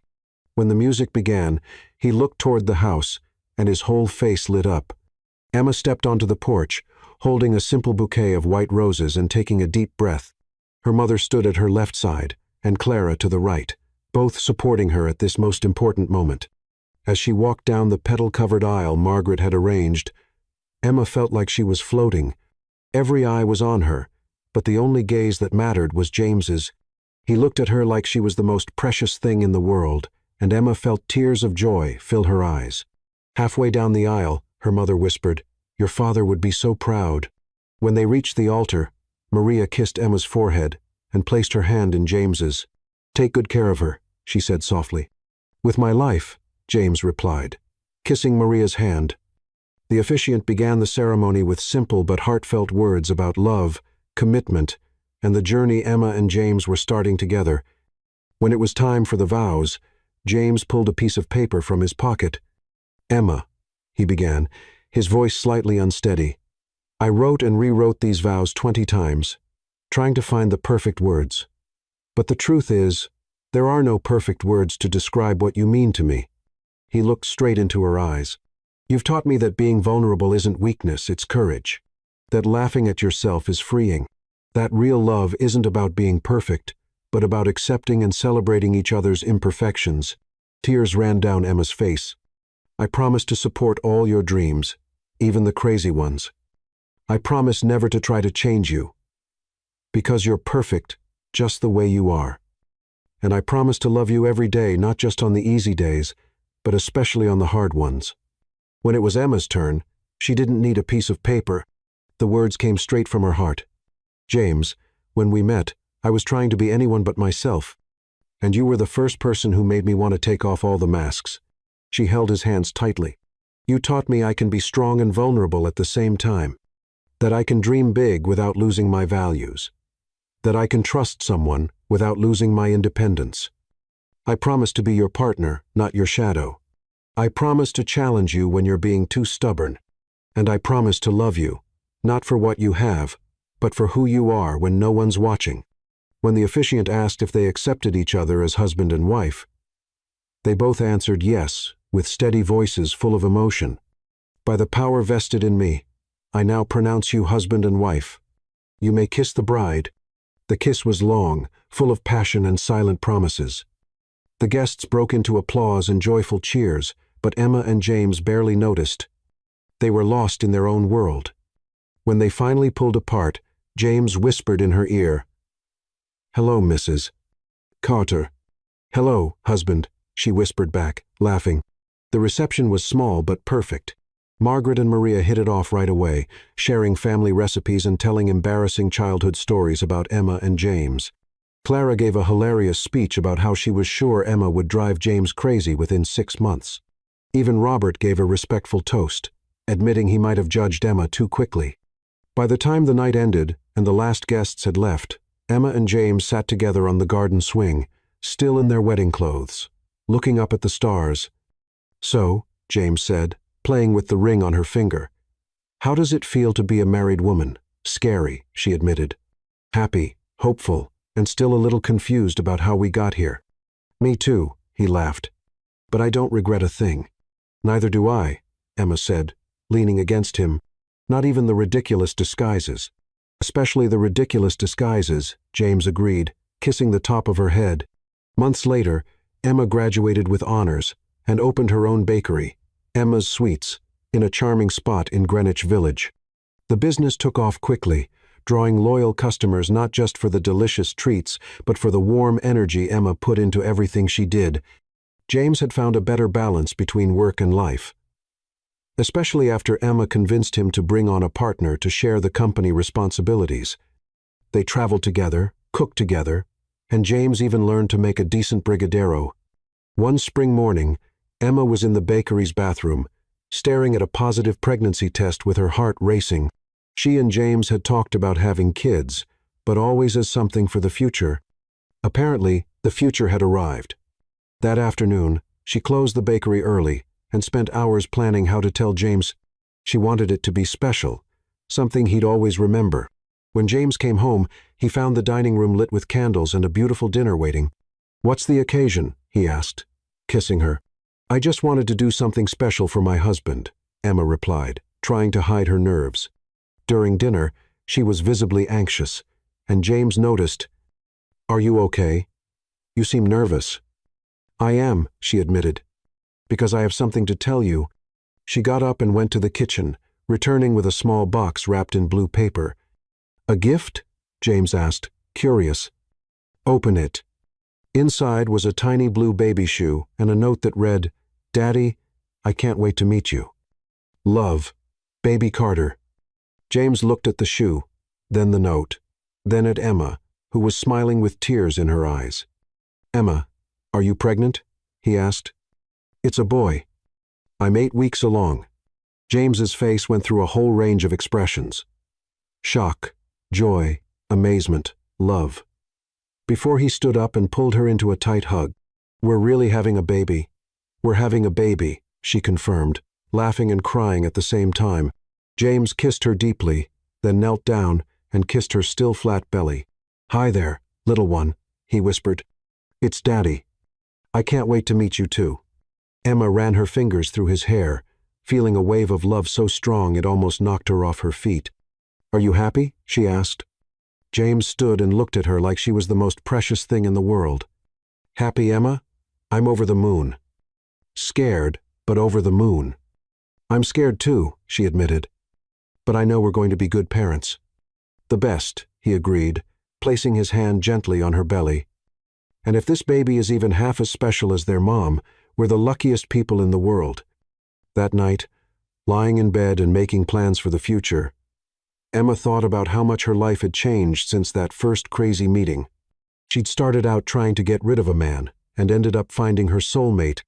When the music began, he looked toward the house, and his whole face lit up. Emma stepped onto the porch, holding a simple bouquet of white roses and taking a deep breath. Her mother stood at her left side, and Clara to the right, both supporting her at this most important moment. As she walked down the petal-covered aisle Margaret had arranged, Emma felt like she was floating. Every eye was on her, but the only gaze that mattered was James's. He looked at her like she was the most precious thing in the world, and Emma felt tears of joy fill her eyes. Halfway down the aisle, her mother whispered, "Your father would be so proud." When they reached the altar, Maria kissed Emma's forehead and placed her hand in James's. "Take good care of her," she said softly. "With my life," James replied, kissing Maria's hand. The officiant began the ceremony with simple but heartfelt words about love, commitment, and the journey Emma and James were starting together. When it was time for the vows, James pulled a piece of paper from his pocket. "Emma," he began, his voice slightly unsteady, "I wrote and rewrote these vows 20 times, trying to find the perfect words. But the truth is, there are no perfect words to describe what you mean to me." He looked straight into her eyes. "You've taught me that being vulnerable isn't weakness, it's courage. That laughing at yourself is freeing. That real love isn't about being perfect, but about accepting and celebrating each other's imperfections." Tears ran down Emma's face. "I promise to support all your dreams, even the crazy ones. I promise never to try to change you, because you're perfect just the way you are. And I promise to love you every day, not just on the easy days, but especially on the hard ones." When it was Emma's turn, she didn't need a piece of paper. The words came straight from her heart. "James, when we met, I was trying to be anyone but myself, and you were the first person who made me want to take off all the masks." She held his hands tightly. "You taught me I can be strong and vulnerable at the same time, that I can dream big without losing my values, that I can trust someone without losing my independence. I promise to be your partner, not your shadow. I promise to challenge you when you're being too stubborn, and I promise to love you, not for what you have, but for who you are when no one's watching. When the officiant asked if they accepted each other as husband and wife, they both answered yes, with steady voices full of emotion. By the power vested in me, I now pronounce you husband and wife. You may kiss the bride. The kiss was long, full of passion and silent promises. The guests broke into applause and joyful cheers, but Emma and James barely noticed. They were lost in their own world. When they finally pulled apart, James whispered in her ear, "Hello, Mrs. Carter." "Hello, husband," she whispered back, laughing. The reception was small but perfect. Margaret and Maria hit it off right away, sharing family recipes and telling embarrassing childhood stories about Emma and James. Clara gave a hilarious speech about how she was sure Emma would drive James crazy within 6 months. Even Robert gave a respectful toast, admitting he might have judged Emma too quickly. By the time the night ended and the last guests had left, Emma and James sat together on the garden swing, still in their wedding clothes, looking up at the stars. "So," James said, playing with the ring on her finger, "how does it feel to be a married woman?" "Scary," she admitted. "Happy, hopeful, and still a little confused about how we got here." "Me too," he laughed. "But I don't regret a thing." "Neither do I," Emma said, leaning against him. "Not even the ridiculous disguises." "Especially the ridiculous disguises," James agreed, kissing the top of her head. Months later, Emma graduated with honors and opened her own bakery, Emma's Sweets, in a charming spot in Greenwich Village. The business took off quickly, drawing loyal customers not just for the delicious treats, but for the warm energy Emma put into everything she did. James had found a better balance between work and life, especially after Emma convinced him to bring on a partner to share the company responsibilities. They traveled together, cooked together, and James even learned to make a decent brigadeiro. One spring morning, Emma was in the bakery's bathroom, staring at a positive pregnancy test with her heart racing. She and James had talked about having kids, but always as something for the future. Apparently, the future had arrived. That afternoon, she closed the bakery early and spent hours planning how to tell James she wanted it to be special, something he'd always remember. When James came home, he found the dining room lit with candles and a beautiful dinner waiting. "What's the occasion?" he asked, kissing her. "I just wanted to do something special for my husband," Emma replied, trying to hide her nerves. During dinner, she was visibly anxious, and James noticed. "Are you okay? You seem nervous." "I am," she admitted, "because I have something to tell you." She got up and went to the kitchen, returning with a small box wrapped in blue paper. "A gift?" James asked, curious. "Open it." Inside was a tiny blue baby shoe and a note that read, "Daddy, I can't wait to meet you. Love, Baby Carter." James looked at the shoe, then the note, then at Emma, who was smiling with tears in her eyes. "Emma, are you pregnant?" he asked. "It's a boy. I'm 8 weeks along." James's face went through a whole range of expressions. Shock, joy, amazement, love. Before he stood up and pulled her into a tight hug. "We're really having a baby. We're having a baby," she confirmed, laughing and crying at the same time. James kissed her deeply, then knelt down and kissed her still flat belly. "Hi there, little one," he whispered. "It's Daddy. I can't wait to meet you too." Emma ran her fingers through his hair, feeling a wave of love so strong it almost knocked her off her feet. "Are you happy?" she asked. James stood and looked at her like she was the most precious thing in the world. "Happy, Emma? I'm over the moon." "Scared, but over the moon." "I'm scared too," she admitted. "But I know we're going to be good parents." "The best," he agreed, placing his hand gently on her belly. "And if this baby is even half as special as their mom, we're the luckiest people in the world." That night, lying in bed and making plans for the future, Emma thought about how much her life had changed since that first crazy meeting. She'd started out trying to get rid of a man and ended up finding her soulmate,